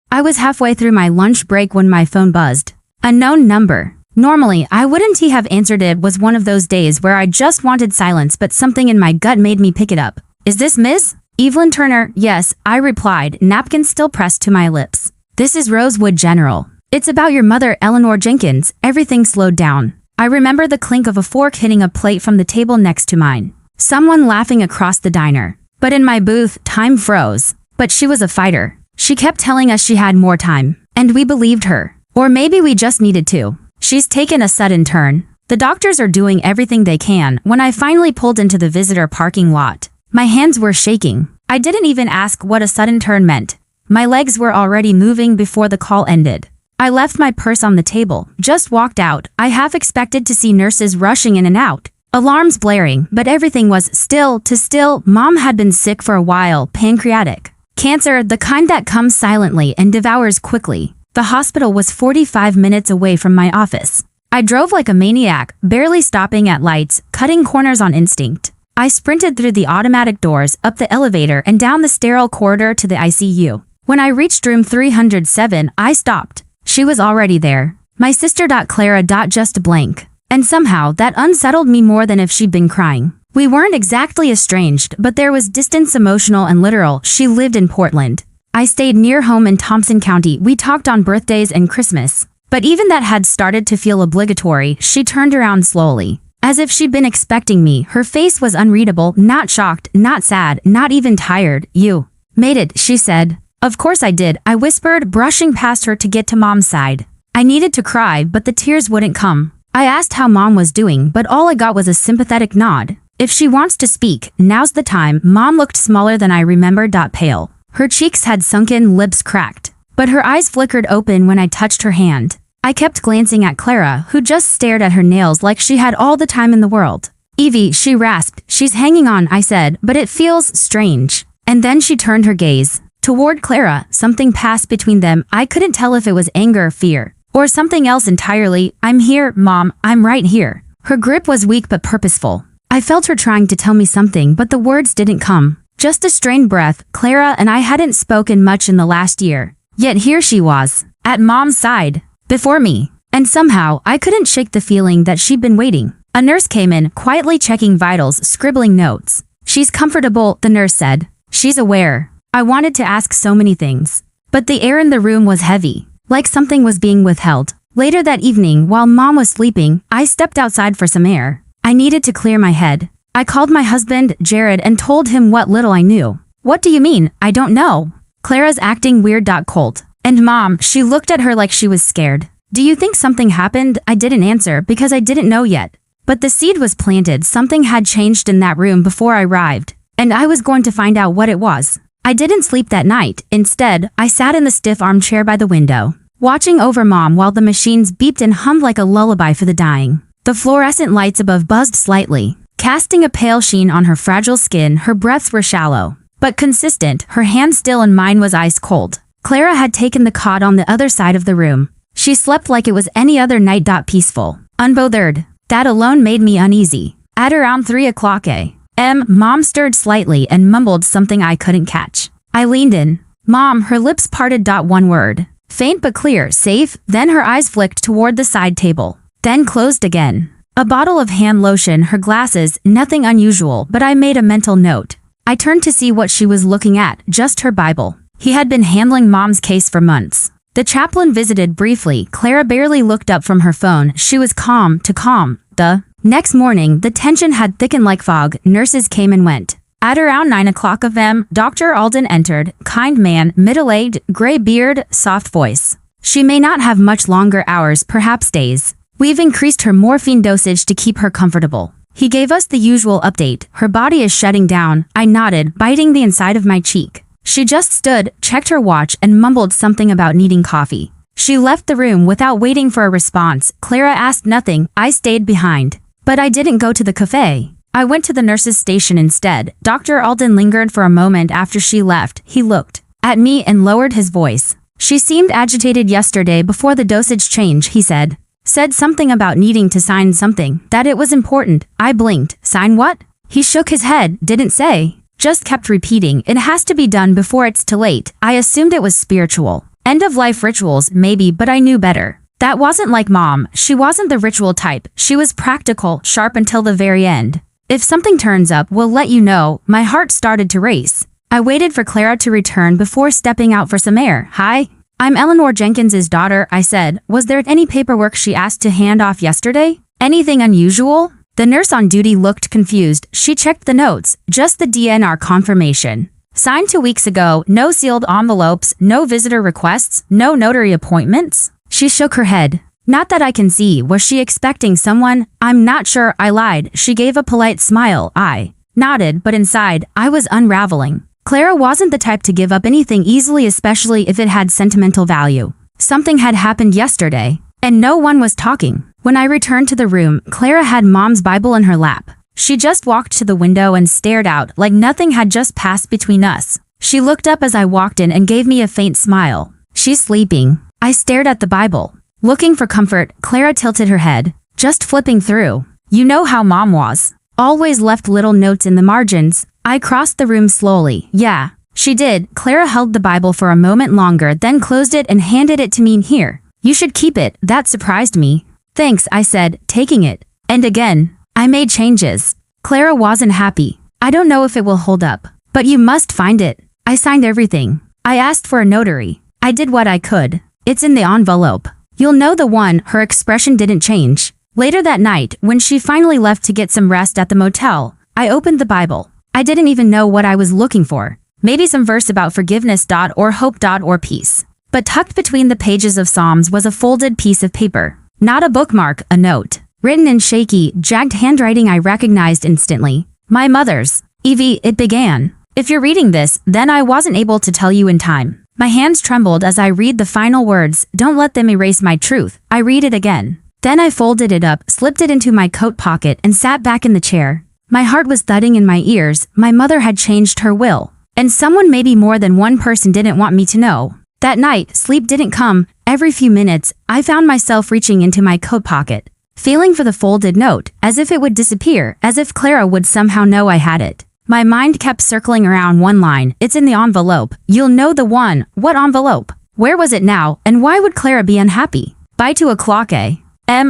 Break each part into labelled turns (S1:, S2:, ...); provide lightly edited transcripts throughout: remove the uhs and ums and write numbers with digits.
S1: I was halfway through my lunch break when my phone buzzed. Unknown number. Normally, I wouldn't have answered it. Was one of those days where I just wanted silence, but something in my gut made me pick it up. Is this Miss Evelyn Turner? Yes, I replied, napkin still pressed to my lips. This is Rosewood General. It's about your mother, Eleanor Jenkins. Everything slowed down. I remember the clink of a fork hitting a plate from the table next to mine. Someone laughing across the diner. But in my booth, time froze. But she was a fighter. She kept telling us she had more time. And we believed her. Or maybe we just needed to. She's taken a sudden turn. The doctors are doing everything they can. When I finally pulled into the visitor parking lot, my hands were shaking. I didn't even ask what a sudden turn meant. My legs were already moving before the call ended. I left my purse on the table, just walked out. I half expected to see nurses rushing in and out, alarms blaring, but everything was still. Mom had been sick for a while, pancreatic cancer, the kind that comes silently and devours quickly. The hospital was 45 minutes away from my office. I drove like a maniac, barely stopping at lights, cutting corners on instinct. I sprinted through the automatic doors, up the elevator, and down the sterile corridor to the ICU. When I reached room 307, I stopped. She was already there. My sister. Clara. Just blank. And somehow, that unsettled me more than if she'd been crying. We weren't exactly estranged, but there was distance, emotional and literal. She lived in Portland. I stayed near home in Thompson County. We talked on birthdays and Christmas. But even that had started to feel obligatory. She turned around slowly. As if she'd been expecting me. Her face was unreadable, not shocked, not sad, not even tired. You made it, she said. Of course I did, I whispered, brushing past her to get to Mom's side. I needed to cry, but the tears wouldn't come. I asked how Mom was doing, but all I got was a sympathetic nod. If she wants to speak, now's the time. Mom looked smaller than I remembered. Pale. Her cheeks had sunken, lips cracked. But her eyes flickered open when I touched her hand. I kept glancing at Clara, who just stared at her nails like she had all the time in the world. Evie, she rasped. She's hanging on, I said, but it feels strange. And then she turned her gaze toward Clara. Something passed between them. I couldn't tell if it was anger, fear, or something else entirely. I'm here, Mom. I'm right here. Her grip was weak but purposeful. I felt her trying to tell me something, but the words didn't come. Just a strained breath. Clara and I hadn't spoken much in the last year. Yet here she was, at Mom's side, before me. And somehow, I couldn't shake the feeling that she'd been waiting. A nurse came in, quietly checking vitals, scribbling notes. She's comfortable, the nurse said. She's aware. I wanted to ask so many things. But the air in the room was heavy, like something was being withheld. Later that evening, while Mom was sleeping, I stepped outside for some air. I needed to clear my head. I called my husband, Jared, and told him what little I knew. What do you mean? I don't know. Clara's acting weird. Colt. And Mom, she looked at her like she was scared. Do you think something happened? I didn't answer because I didn't know yet. But the seed was planted. Something had changed in that room before I arrived. And I was going to find out what it was. I didn't sleep that night. Instead, I sat in the stiff armchair by the window, watching over Mom while the machines beeped and hummed like a lullaby for the dying. The fluorescent lights above buzzed slightly, casting a pale sheen on her fragile skin. Her breaths were shallow, but consistent. Her hand still in mine was ice cold. Clara had taken the cot on the other side of the room. She slept like it was any other night. Peaceful, unbothered. That alone made me uneasy. At around 3 o'clock a.m., Mom stirred slightly and mumbled something I couldn't catch. I leaned in. Mom, her lips parted. One word. Faint but clear, safe. Then her eyes flicked toward the side table, then closed again. A bottle of hand lotion, her glasses, nothing unusual, but I made a mental note. I turned to see what she was looking at, just her Bible. He had been handling Mom's case for months. The chaplain visited briefly. Clara barely looked up from her phone. She was calm. The next morning, the tension had thickened like fog. Nurses came and went. At around 9 o'clock a.m., Dr. Alden entered. Kind man, middle-aged, gray beard, soft voice. She may not have much longer hours, perhaps days. We've increased her morphine dosage to keep her comfortable. He gave us the usual update. Her body is shutting down. I nodded, biting the inside of my cheek. She just stood, checked her watch, and mumbled something about needing coffee. She left the room without waiting for a response. Clara asked nothing. I stayed behind. But I didn't go to the cafe. I went to the nurse's station instead. Dr. Alden lingered for a moment after she left. He looked at me and lowered his voice. She seemed agitated yesterday before the dosage change, he said. Said something about needing to sign something, that it was important. I blinked. Sign what? He shook his head, didn't say. Just kept repeating, it has to be done before it's too late. I assumed it was spiritual. End-of-life rituals, maybe, but I knew better. That wasn't like Mom. She wasn't the ritual type. She was practical, sharp until the very end. If something turns up, we'll let you know. My heart started to race. I waited for Clara to return before stepping out for some air. Hi. I'm Eleanor Jenkins's daughter, I said. Was there any paperwork she asked to hand off yesterday? Anything unusual? The nurse on duty looked confused. She checked the notes. Just the DNR confirmation. Signed 2 weeks ago, no sealed envelopes, no visitor requests, no notary appointments? She shook her head. Not that I can see. Was she expecting someone? I'm not sure. I lied. She gave a polite smile. I nodded, but inside, I was unraveling. Clara wasn't the type to give up anything easily, especially if it had sentimental value. Something had happened yesterday, and no one was talking. When I returned to the room, Clara had Mom's Bible in her lap. She just walked to the window and stared out like nothing had just passed between us. She looked up as I walked in and gave me a faint smile. She's sleeping. I stared at the Bible. Looking for comfort, Clara tilted her head. Just flipping through. You know how Mom was. Always left little notes in the margins. I crossed the room slowly. Yeah, she did. Clara held the Bible for a moment longer, then closed it and handed it to me. Here. You should keep it. That surprised me. Thanks, I said, taking it. And again, I made changes. Clara wasn't happy. I don't know if it will hold up, but you must find it. I signed everything. I asked for a notary. I did what I could. It's in the envelope. You'll know the one. Her expression didn't change. Later that night, when she finally left to get some rest at the motel, I opened the Bible. I didn't even know what I was looking for. Maybe some verse about forgiveness or hope or peace. But tucked between the pages of Psalms was a folded piece of paper. Not a bookmark, a note. Written in shaky, jagged handwriting I recognized instantly. My mother's. Evie, it began. If you're reading this, then I wasn't able to tell you in time. My hands trembled as I read the final words. Don't let them erase my truth. I read it again. Then I folded it up, slipped it into my coat pocket, and sat back in the chair. My heart was thudding in my ears. My mother had changed her will. And someone, maybe more than one person, didn't want me to know. That night, sleep didn't come. Every few minutes, I found myself reaching into my coat pocket, feeling for the folded note, as if it would disappear, as if Clara would somehow know I had it. My mind kept circling around one line. It's in the envelope. You'll know the one. What envelope? Where was it now? And why would Clara be unhappy? By 2 o'clock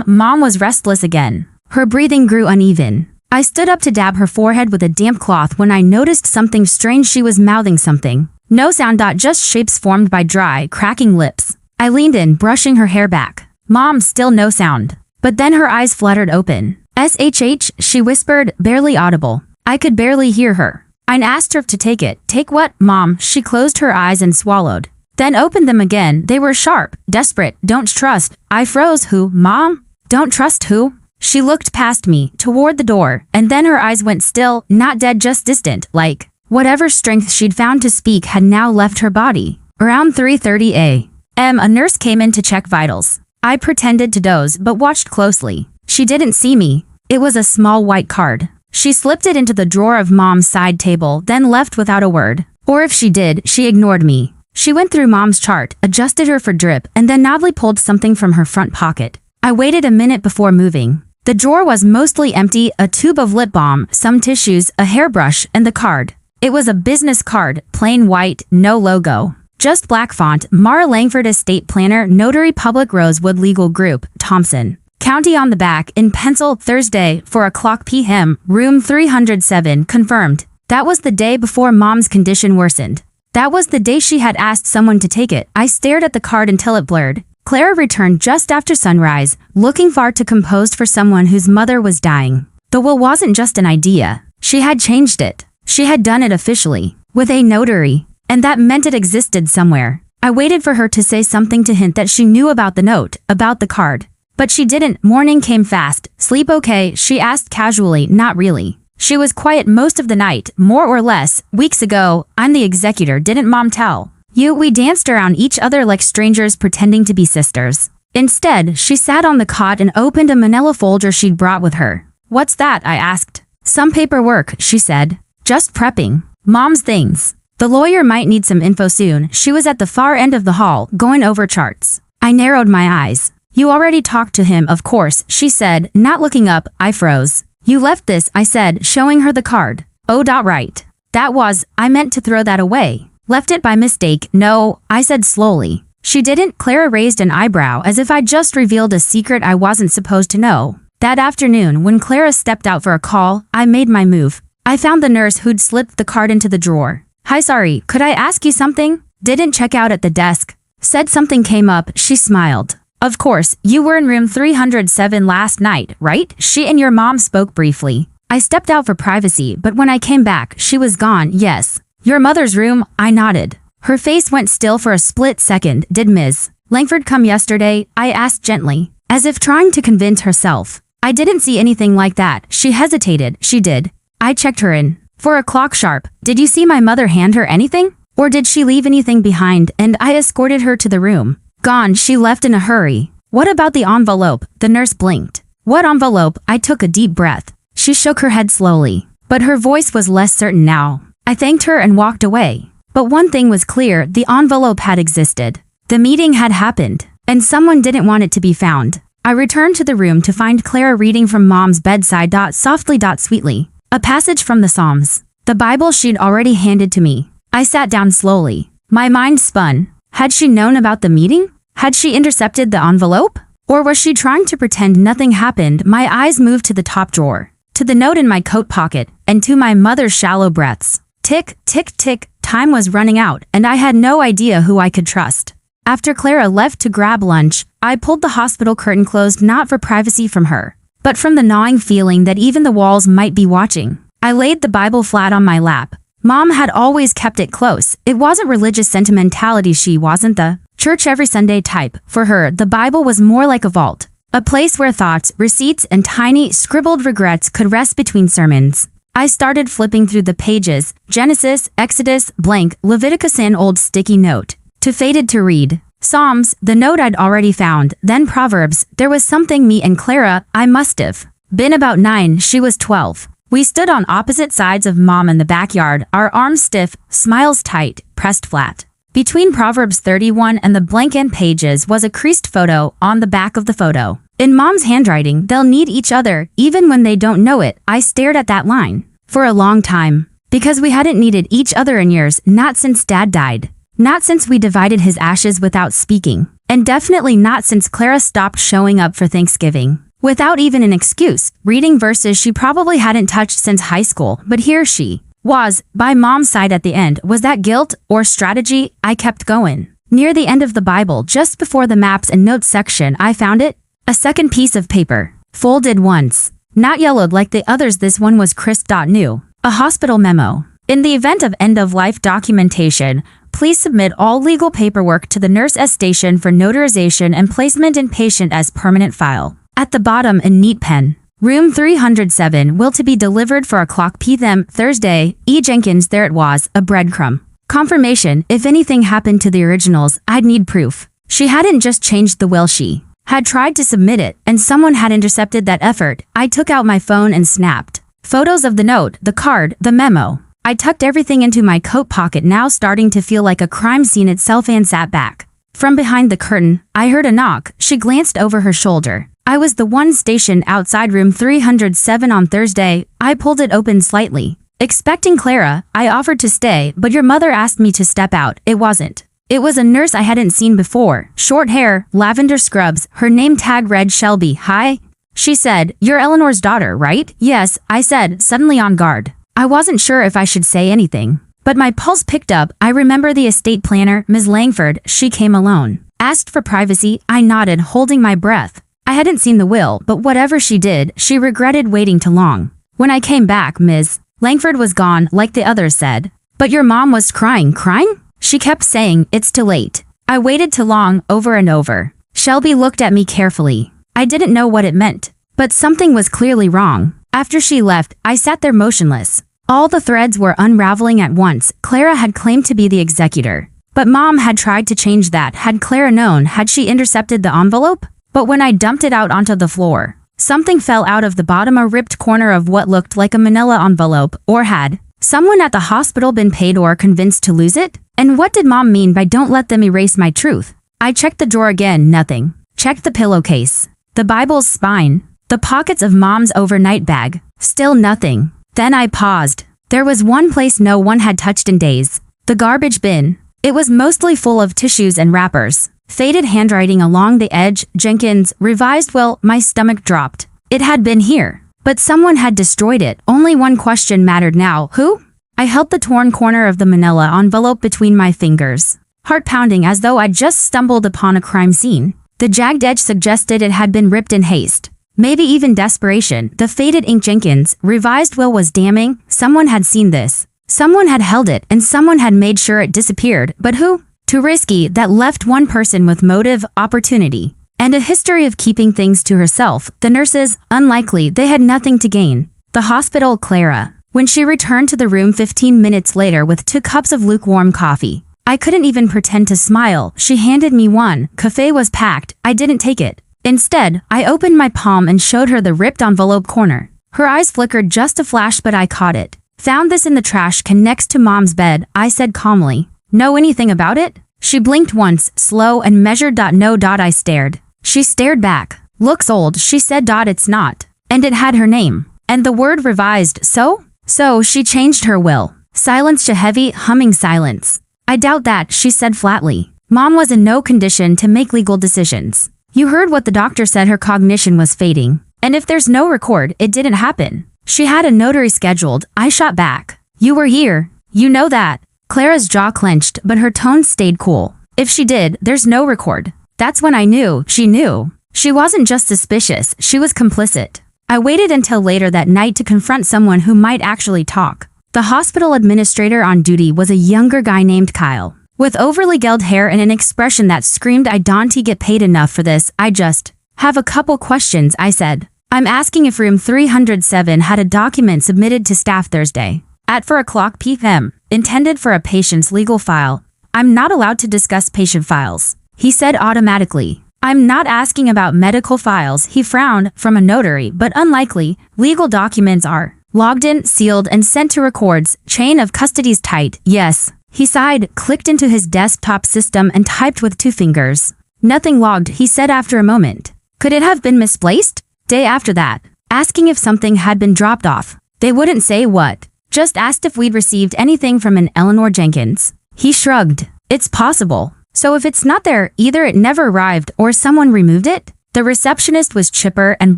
S1: Mom was restless again. Her breathing grew uneven. I stood up to dab her forehead with a damp cloth when I noticed something strange. She was mouthing something. No sound. Just shapes formed by dry, cracking lips. I leaned in, brushing her hair back. Mom, still no sound. But then her eyes fluttered open. SHH, she whispered, barely audible. I could barely hear her. I asked her to take it. Take what, Mom? She closed her eyes and swallowed. Then opened them again. They were sharp, desperate. Don't trust. I froze. Who, Mom? Don't trust who? She looked past me, toward the door, and then her eyes went still, not dead, just distant, like whatever strength she'd found to speak had now left her body. Around 3:30 a.m., a nurse came in to check vitals. I pretended to doze, but watched closely. She didn't see me. It was a small white card. She slipped it into the drawer of Mom's side table, then left without a word. Or if she did, she ignored me. She went through Mom's chart, adjusted her for drip, and then noddily pulled something from her front pocket. I waited a minute before moving. The drawer was mostly empty, a tube of lip balm, some tissues, a hairbrush, and the card. It was a business card, plain white, no logo. Just black font, Mara Langford Estate Planner, Notary Public Rosewood Legal Group, Thompson County on the back, in pencil, Thursday, 4:00 p.m., room 307, confirmed. That was the day before Mom's condition worsened. That was the day she had asked someone to take it. I stared at the card until it blurred. Clara returned just after sunrise, looking far too composed for someone whose mother was dying. The will wasn't just an idea. She had changed it. She had done it officially, with a notary, and that meant it existed somewhere. I waited for her to say something to hint that she knew about the note, about the card. But she didn't. Morning came fast. Sleep okay? She asked casually. Not really. She was quiet most of the night, more or less. Weeks ago, I'm the executor, didn't Mom tell you? We danced around each other like strangers pretending to be sisters. Instead, she sat on the cot and opened a manila folder she'd brought with her. What's that? I asked. Some paperwork, she said. Just prepping. Mom's things. The lawyer might need some info soon. She was at the far end of the hall, going over charts. I narrowed my eyes. You already talked to him, of course, she said, not looking up. I froze. You left this, I said, showing her the card. Oh, right. That was, I meant to throw that away. Left it by mistake. No, I said slowly. She didn't. Clara raised an eyebrow as if I'd just revealed a secret I wasn't supposed to know. That afternoon, when Clara stepped out for a call, I made my move. I found the nurse who'd slipped the card into the drawer. Hi, sorry, could I ask you something? Didn't check out at the desk. Said something came up, she smiled. Of course, you were in room 307 last night, right? She and your mom spoke briefly. I stepped out for privacy, but when I came back, she was gone. Yes. Your mother's room? I nodded. Her face went still for a split second. Did Ms. Langford come yesterday? I asked gently, as if trying to convince herself. I didn't see anything like that. She hesitated. She did. I checked her in. 4 o'clock sharp. Did you see my mother hand her anything? Or did she leave anything behind and I escorted her to the room? Gone. She left in a hurry. What about the envelope? The nurse blinked. What envelope? I took a deep breath. She shook her head slowly, but her voice was less certain now. I thanked her and walked away. But one thing was clear, the envelope had existed. The meeting had happened, and someone didn't want it to be found. I returned to the room to find Clara reading from Mom's bedside. Softly, sweetly. A passage from the Psalms. The Bible she'd already handed to me. I sat down slowly. My mind spun. Had she known about the meeting? Had she intercepted the envelope? Or was she trying to pretend nothing happened? My eyes moved to the top drawer, to the note in my coat pocket, and to my mother's shallow breaths. Tick, tick, tick. Time was running out, and I had no idea who I could trust. After Clara left to grab lunch, I pulled the hospital curtain closed, not for privacy from her, but from the gnawing feeling that even the walls might be watching. I laid the Bible flat on my lap. Mom had always kept it close. It wasn't religious sentimentality. She wasn't the church every Sunday type. For her, the Bible was more like a vault, a place where thoughts, receipts, and tiny, scribbled regrets could rest between sermons. I started flipping through the pages. Genesis, Exodus, blank, Leviticus, an old sticky note. Too faded to read. Psalms, the note I'd already found. Then Proverbs. There was something me and Clara, I must have been about 9, she was 12. We stood on opposite sides of Mom in the backyard, our arms stiff, smiles tight, pressed flat. Between Proverbs 31 and the blank end pages was a creased photo on the back of the photo. In Mom's handwriting, they'll need each other, even when they don't know it. I stared at that line for a long time. Because we hadn't needed each other in years, not since Dad died. Not since we divided his ashes without speaking. And definitely not since Clara stopped showing up for Thanksgiving. Without even an excuse, reading verses she probably hadn't touched since high school, but here she was, by Mom's side at the end. Was that guilt or strategy? I kept going. Near the end of the Bible, just before the maps and notes section, I found it. A second piece of paper. Folded once. Not yellowed like the others, this one was crisp. New. A hospital memo. In the event of end-of-life documentation, please submit all legal paperwork to the Nurse S station for notarization and placement in patient as permanent file. At the bottom, in neat pen. Room 307 will to be delivered for o'clock p.m. Thursday. E. Jenkins. There it was, a breadcrumb. Confirmation. If anything happened to the originals, I'd need proof. She hadn't just changed the will, she had tried to submit it, and someone had intercepted that effort. I took out my phone and snapped photos of the note, the card, the memo. I tucked everything into my coat pocket, now starting to feel like a crime scene itself, and sat back. From behind the curtain, I heard a knock. She glanced over her shoulder. I was the one stationed outside room 307 on Thursday. I pulled it open slightly. Expecting Clara, I offered to stay, but your mother asked me to step out. It wasn't. It was a nurse I hadn't seen before. Short hair, lavender scrubs, her name tag read Shelby. Hi, she said. You're Eleanor's daughter, right? Yes, I said, suddenly on guard. I wasn't sure if I should say anything, but my pulse picked up. I remember the estate planner, Ms. Langford. She came alone. Asked for privacy. I nodded, holding my breath. I hadn't seen the will, but whatever she did, she regretted waiting too long. When I came back, Ms. Langford was gone, like the others said. But your mom was crying. Crying? She kept saying, it's too late. I waited too long, over and over. Shelby looked at me carefully. I didn't know what it meant, but something was clearly wrong. After she left, I sat there motionless. All the threads were unraveling at once. Clara had claimed to be the executor, but Mom had tried to change that. Had Clara known? Had she intercepted the envelope? But when I dumped it out onto the floor, something fell out of the bottom, a ripped corner of what looked like a manila envelope. Or had someone at the hospital been paid or convinced to lose it? And what did Mom mean by don't let them erase my truth? I checked the drawer again, nothing. Checked the pillowcase, the Bible's spine, the pockets of Mom's overnight bag, still nothing. Then I paused. There was one place no one had touched in days. The garbage bin. It was mostly full of tissues and wrappers. Faded handwriting along the edge. Jenkins, revised will. My stomach dropped. It had been here. But someone had destroyed it. Only one question mattered now. Who? I held the torn corner of the manila envelope between my fingers, heart pounding as though I'd just stumbled upon a crime scene. The jagged edge suggested it had been ripped in haste. Maybe even desperation. The faded ink. Jenkins' revised will was damning. Someone had seen this. Someone had held it, and someone had made sure it disappeared. But who? Too risky. That left one person with motive, opportunity, and a history of keeping things to herself. The nurses, unlikely. They had nothing to gain. The hospital. Clara. When she returned to the room 15 minutes later with 2 cups of lukewarm coffee, I couldn't even pretend to smile. She handed me one. Café was packed. I didn't take it. Instead, I opened my palm and showed her the ripped envelope corner. Her eyes flickered just a flash, but I caught it. Found this in the trash can next to Mom's bed, I said calmly. Know anything about it? She blinked once, slow and measured. No. I stared. She stared back. Looks old, she said. It's not. And it had her name. And the word revised. So she changed her will. Silence. A heavy, humming silence. I doubt that, she said flatly. Mom was in no condition to make legal decisions. You heard what the doctor said. Her cognition was fading. And if there's no record, it didn't happen. She had a notary scheduled. I shot back. You were here. You know that. Clara's jaw clenched, but her tone stayed cool. If she did, there's no record. That's when I knew. She knew. She wasn't just suspicious, she was complicit. I waited until later that night to confront someone who might actually talk. The hospital administrator on duty was a younger guy named Kyle, with overly gelled hair and an expression that screamed, I don't get paid enough for this. I just have a couple questions, I said. I'm asking if room 307 had a document submitted to staff Thursday at 4:00 p.m. intended for a patient's legal file. I'm not allowed to discuss patient files, he said automatically. I'm not asking about medical files, he frowned, from a notary, but unlikely. Legal documents are logged in, sealed, and sent to records. Chain of custody's tight. Yes. He sighed, clicked into his desktop system, and typed with 2 fingers. Nothing logged, he said after a moment. Could it have been misplaced? Day after that, asking if something had been dropped off. They wouldn't say what. Just asked if we'd received anything from an Eleanor Jenkins. He shrugged. It's possible. So if it's not there, either it never arrived or someone removed it? The receptionist was chipper and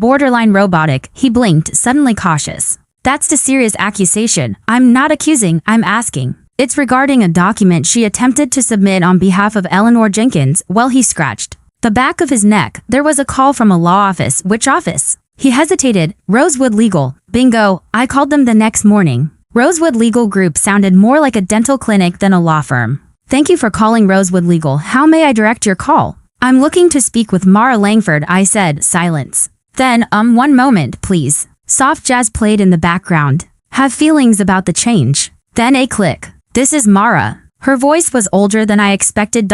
S1: borderline robotic. He blinked, suddenly cautious. That's a serious accusation. I'm not accusing, I'm asking. It's regarding a document she attempted to submit on behalf of Eleanor Jenkins. Well, he scratched the back of his neck. There was a call from a law office. Which office? He hesitated. Rosewood Legal. Bingo. I called them the next morning. Rosewood Legal Group sounded more like a dental clinic than a law firm. Thank you for calling Rosewood Legal. How may I direct your call? I'm looking to speak with Mara Langford, I said. Silence. Then, one moment, please. Soft jazz played in the background. Have feelings about the change. Then a click. This is Mara. Her voice was older than I expected.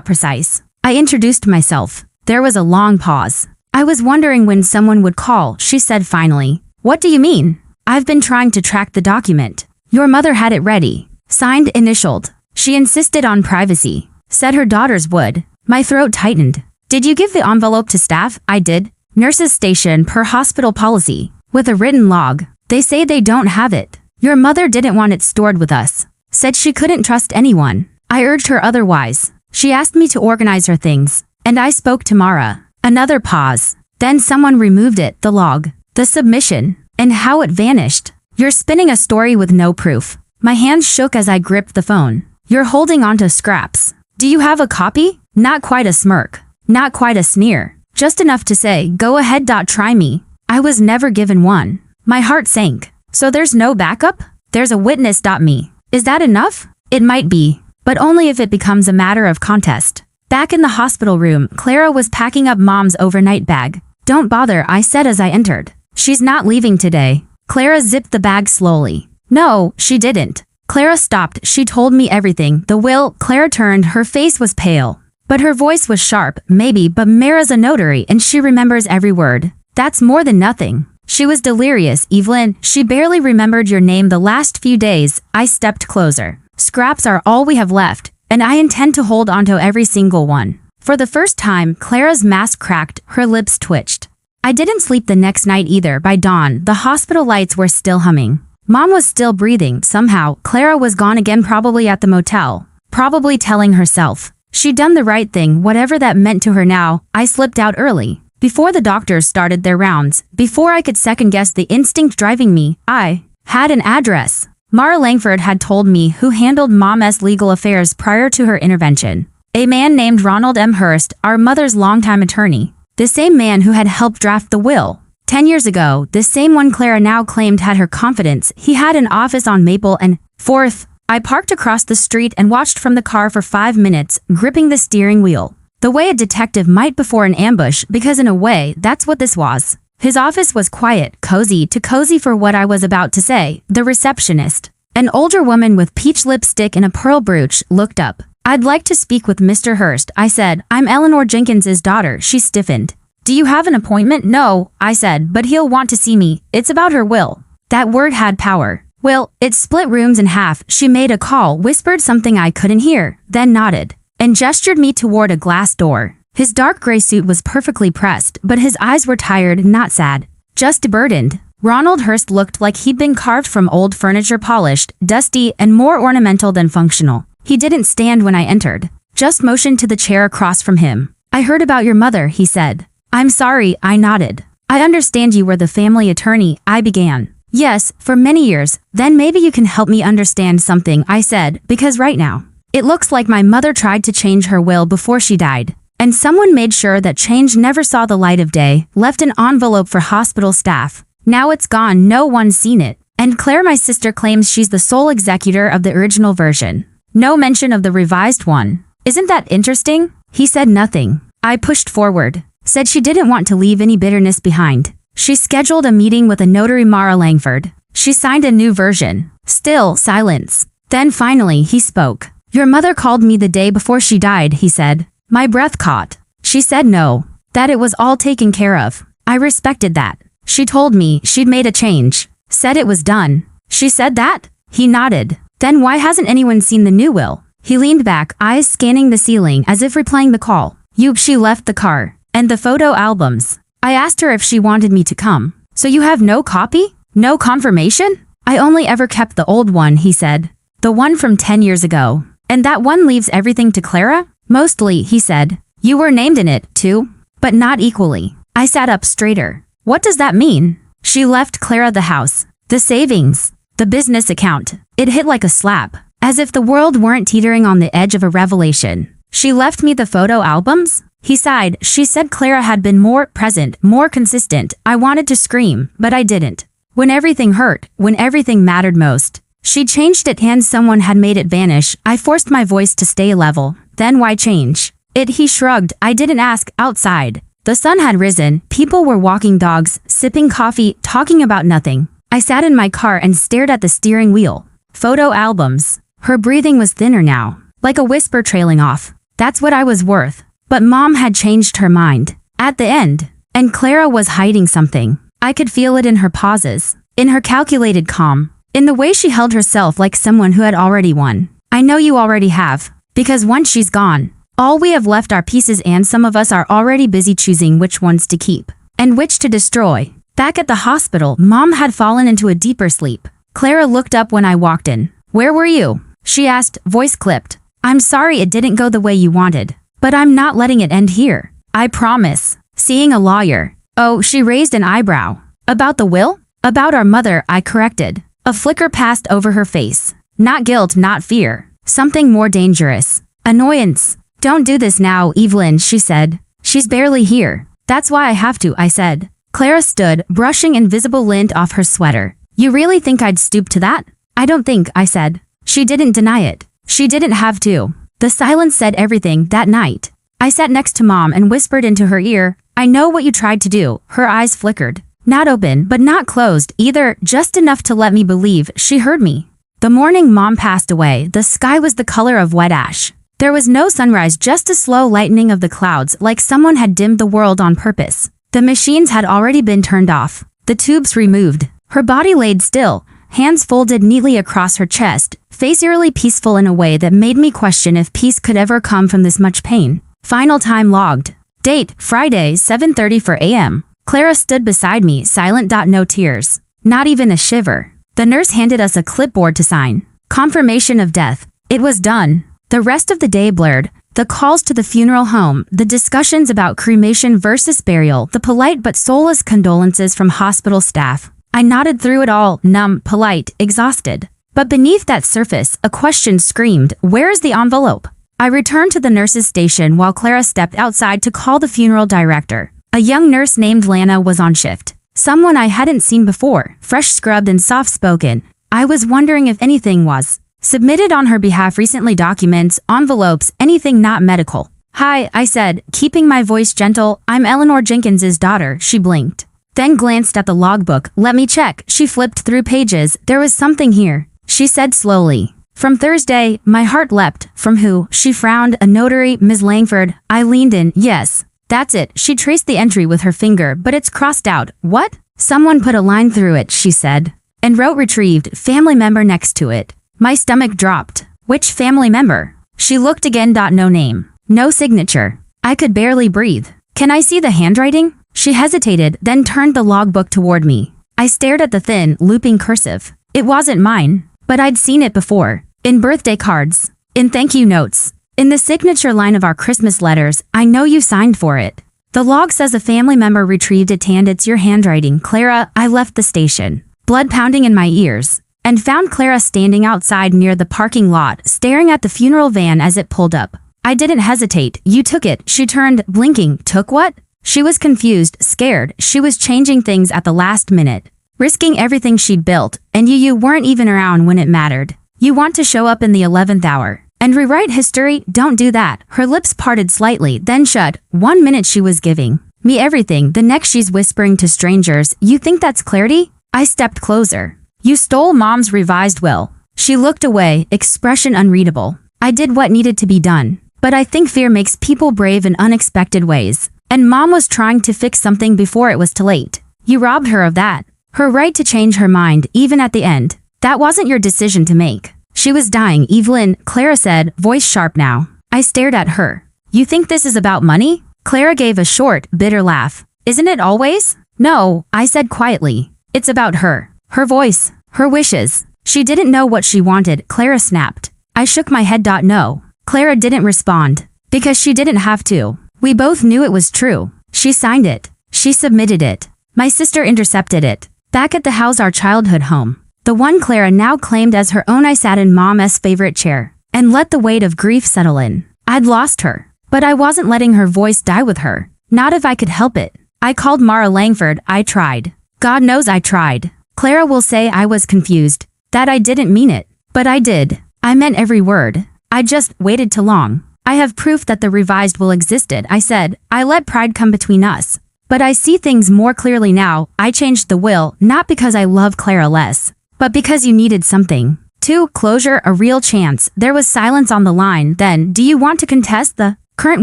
S1: Precise. I introduced myself. There was a long pause. I was wondering when someone would call, she said finally. What do you mean? I've been trying to track the document. Your mother had it ready. Signed, initialed. She insisted on privacy. Said her daughters would. My throat tightened. Did you give the envelope to staff? I did. Nurses station per hospital policy. With a written log. They say they don't have it. Your mother didn't want it stored with us. Said she couldn't trust anyone. I urged her otherwise. She asked me to organize her things. And I spoke to Mara. Another pause. Then someone removed it, the log. The submission. And how it vanished. You're spinning a story with no proof. My hands shook as I gripped the phone. You're holding onto scraps. Do you have a copy? Not quite a smirk. Not quite a sneer. Just enough to say, go ahead. Try me. I was never given one. My heart sank. So there's no backup? There's a witness. Me. Is that enough? It might be. But only if it becomes a matter of contest. Back in the hospital room, Clara was packing up Mom's overnight bag. Don't bother, I said as I entered. She's not leaving today. Clara zipped the bag slowly. No, she didn't. Clara stopped. She told me everything. The will. Clara turned. Her face was pale. But her voice was sharp. Maybe, but Mara's a notary and she remembers every word. That's more than nothing. She was delirious, Evelyn. She barely remembered your name the last few days. I stepped closer. Scraps are all we have left, and I intend to hold onto every single one. For the first time, Clara's mask cracked. Her lips twitched. I didn't sleep the next night either. By dawn, the hospital lights were still humming. Mom was still breathing. Somehow, Clara was gone again, probably at the motel. probably telling herself she'd done the right thing, whatever that meant to her now. I slipped out early, before the doctors started their rounds, before I could second-guess the instinct driving me. I had an address. Mara Langford had told me who handled Mom's legal affairs prior to her intervention. A man named Ronald M. Hurst, our mother's longtime attorney. The same man who had helped draft the will. 10 years ago, the same one Clara now claimed had her confidence. He had an office on Maple and 4th. I parked across the street and watched from the car for 5 minutes, gripping the steering wheel. The way a detective might before an ambush, because in a way, that's what this was. His office was quiet, cozy, too cozy for what I was about to say. The receptionist, an older woman with peach lipstick and a pearl brooch, looked up. "I'd like to speak with Mr. Hurst," I said. "I'm Eleanor Jenkins's daughter." She stiffened. "Do you have an appointment?" "No," I said, "but he'll want to see me. It's about her will." That word had power. "Will, it split rooms in half." She made a call, whispered something I couldn't hear, then nodded, and gestured me toward a glass door. His dark gray suit was perfectly pressed, but his eyes were tired, not sad, just burdened. Ronald Hurst looked like he'd been carved from old furniture, polished, dusty, and more ornamental than functional. He didn't stand when I entered, just motioned to the chair across from him. "I heard about your mother," he said. "I'm sorry," I nodded. "I understand you were the family attorney," I began. "Yes, for many years." "Then maybe you can help me understand something," I said, "because right now, it looks like my mother tried to change her will before she died. And someone made sure that change never saw the light of day, left an envelope for hospital staff. Now it's gone, no one's seen it. And Claire, my sister, claims she's the sole executor of the original version. No mention of the revised one. Isn't that interesting?" He said nothing. I pushed forward. Said she didn't want to leave any bitterness behind. She scheduled a meeting with a notary, Mara Langford. She signed a new version. Still silence. Then finally he spoke. "Your mother called me the day before she died," he said. My breath caught. She said no, that it was all taken care of. I respected that. She told me she'd made a change. Said it was done. She said that? He nodded. Then why hasn't anyone seen the new will? He leaned back, eyes scanning the ceiling as if replaying the call. She left the car. And the photo albums. I asked her if she wanted me to come. "So you have no copy? No confirmation?" "I only ever kept the old one," he said. "The one from 10 years ago. And that one leaves everything to Clara?" "Mostly," he said. "You were named in it, too. But not equally." I sat up straighter. "What does that mean?" "She left Clara the house, the savings, the business account." It hit like a slap, as if the world weren't teetering on the edge of a revelation. "She left me the photo albums?" He sighed. "She said Clara had been more present, more consistent." I wanted to scream, but I didn't. When everything hurt, when everything mattered most, she changed it and someone had made it vanish. I forced my voice to stay level. "Then why change it?" He shrugged. "I didn't ask." Outside, the sun had risen. People were walking dogs, sipping coffee, talking about nothing. I sat in my car and stared at the steering wheel. Photo albums. Her breathing was thinner now, like a whisper trailing off. That's what I was worth. But Mom had changed her mind. At the end. And Clara was hiding something. I could feel it in her pauses, in her calculated calm, in the way she held herself like someone who had already won. "I know you already have. Because once she's gone, all we have left are pieces, and some of us are already busy choosing which ones to keep and which to destroy." Back at the hospital, Mom had fallen into a deeper sleep. Clara looked up when I walked in. "Where were you?" she asked, voice clipped. "I'm sorry it didn't go the way you wanted. But I'm not letting it end here. I promise." "Seeing a lawyer." "Oh," she raised an eyebrow. "About the will?" "About our mother," I corrected. A flicker passed over her face. Not guilt, not fear. Something more dangerous. Annoyance. "Don't do this now, Evelyn," she said. "She's barely here." "That's why I have to," I said. Clara stood, brushing invisible lint off her sweater. "You really think I'd stoop to that?" "I don't think," I said. She didn't deny it. She didn't have to. The silence said everything that night. I sat next to Mom and whispered into her ear, "I know what you tried to do." Her eyes flickered. Not open, but not closed either, just enough to let me believe she heard me. The morning Mom passed away, the sky was the color of wet ash. There was no sunrise, just a slow lightening of the clouds, like someone had dimmed the world on purpose. The machines had already been turned off, the tubes removed. Her body laid still, hands folded neatly across her chest, face eerily peaceful in a way that made me question if peace could ever come from this much pain. Final time logged. Date, Friday, 7:34 a.m. Clara stood beside me, silent. No tears. Not even a shiver. The nurse handed us a clipboard to sign. Confirmation of death. It was done. The rest of the day blurred. The calls to the funeral home, the discussions about cremation versus burial, the polite but soulless condolences from hospital staff. I nodded through it all, numb, polite, exhausted. But beneath that surface, a question screamed, "Where is the envelope?" I returned to the nurse's station while Clara stepped outside to call the funeral director. A young nurse named Lana was on shift. Someone I hadn't seen before, fresh scrubbed and soft-spoken. I was wondering if anything was submitted on her behalf recently, documents, envelopes, anything not medical. "Hi," I said, keeping my voice gentle. "I'm Eleanor Jenkins's daughter." She blinked, then glanced at the logbook. "Let me check." She flipped through pages. "There was something here," she said slowly. "From Thursday." My heart leapt. "From who?" She frowned. "A notary, Ms. Langford." I leaned in. "Yes, that's it." She traced the entry with her finger, "But it's crossed out." "What?" "Someone put a line through it," she said, and wrote "retrieved, family member" next to it. My stomach dropped. "Which family member?" She looked again. "No name. No signature." I could barely breathe. "Can I see the handwriting?" She hesitated, then turned the logbook toward me. I stared at the thin, looping cursive. It wasn't mine, but I'd seen it before. In birthday cards. In thank you notes. In the signature line of our Christmas letters. "I know you signed for it. The log says a family member retrieved it and it's your handwriting, Clara." I left the station, blood pounding in my ears, and found Clara standing outside near the parking lot, staring at the funeral van as it pulled up. I didn't hesitate. "You took it." She turned, blinking. "Took what?" She was confused, scared. She was changing things at the last minute, risking everything she'd built, and you weren't even around when it mattered. "You want to show up in the 11th hour and rewrite history? Don't do that." Her lips parted slightly, then shut. 1 minute she was giving me everything, the next she's whispering to strangers, "You think that's clarity?" I stepped closer. "You stole Mom's revised will." She looked away, expression unreadable. "I did what needed to be done. But I think fear makes people brave in unexpected ways. And Mom was trying to fix something before it was too late. You robbed her of that. Her right to change her mind, even at the end. That wasn't your decision to make." "She was dying, Evelyn," Clara said, voice sharp now. I stared at her. "You think this is about money?" Clara gave a short, bitter laugh. "Isn't it always?" "No," I said quietly. "It's about her. Her voice. Her wishes." "She didn't know what she wanted," Clara snapped. I shook my head. "No." Clara didn't respond. Because she didn't have to. We both knew it was true. She signed it. She submitted it. My sister intercepted it. Back at the house, our childhood home. The one Clara now claimed as her own, I sat in Mom's favorite chair and let the weight of grief settle in. I'd lost her. But I wasn't letting her voice die with her. Not if I could help it. I called Mara Langford. I tried. God knows I tried. Clara will say I was confused, that I didn't mean it. But I did. I meant every word. I just waited too long. "I have proof that the revised will existed," I said. "I let pride come between us. But I see things more clearly now. I changed the will, not because I love Clara less, but because you needed something. Two, closure, a real chance." There was silence on the line. Then, "Do you want to contest the current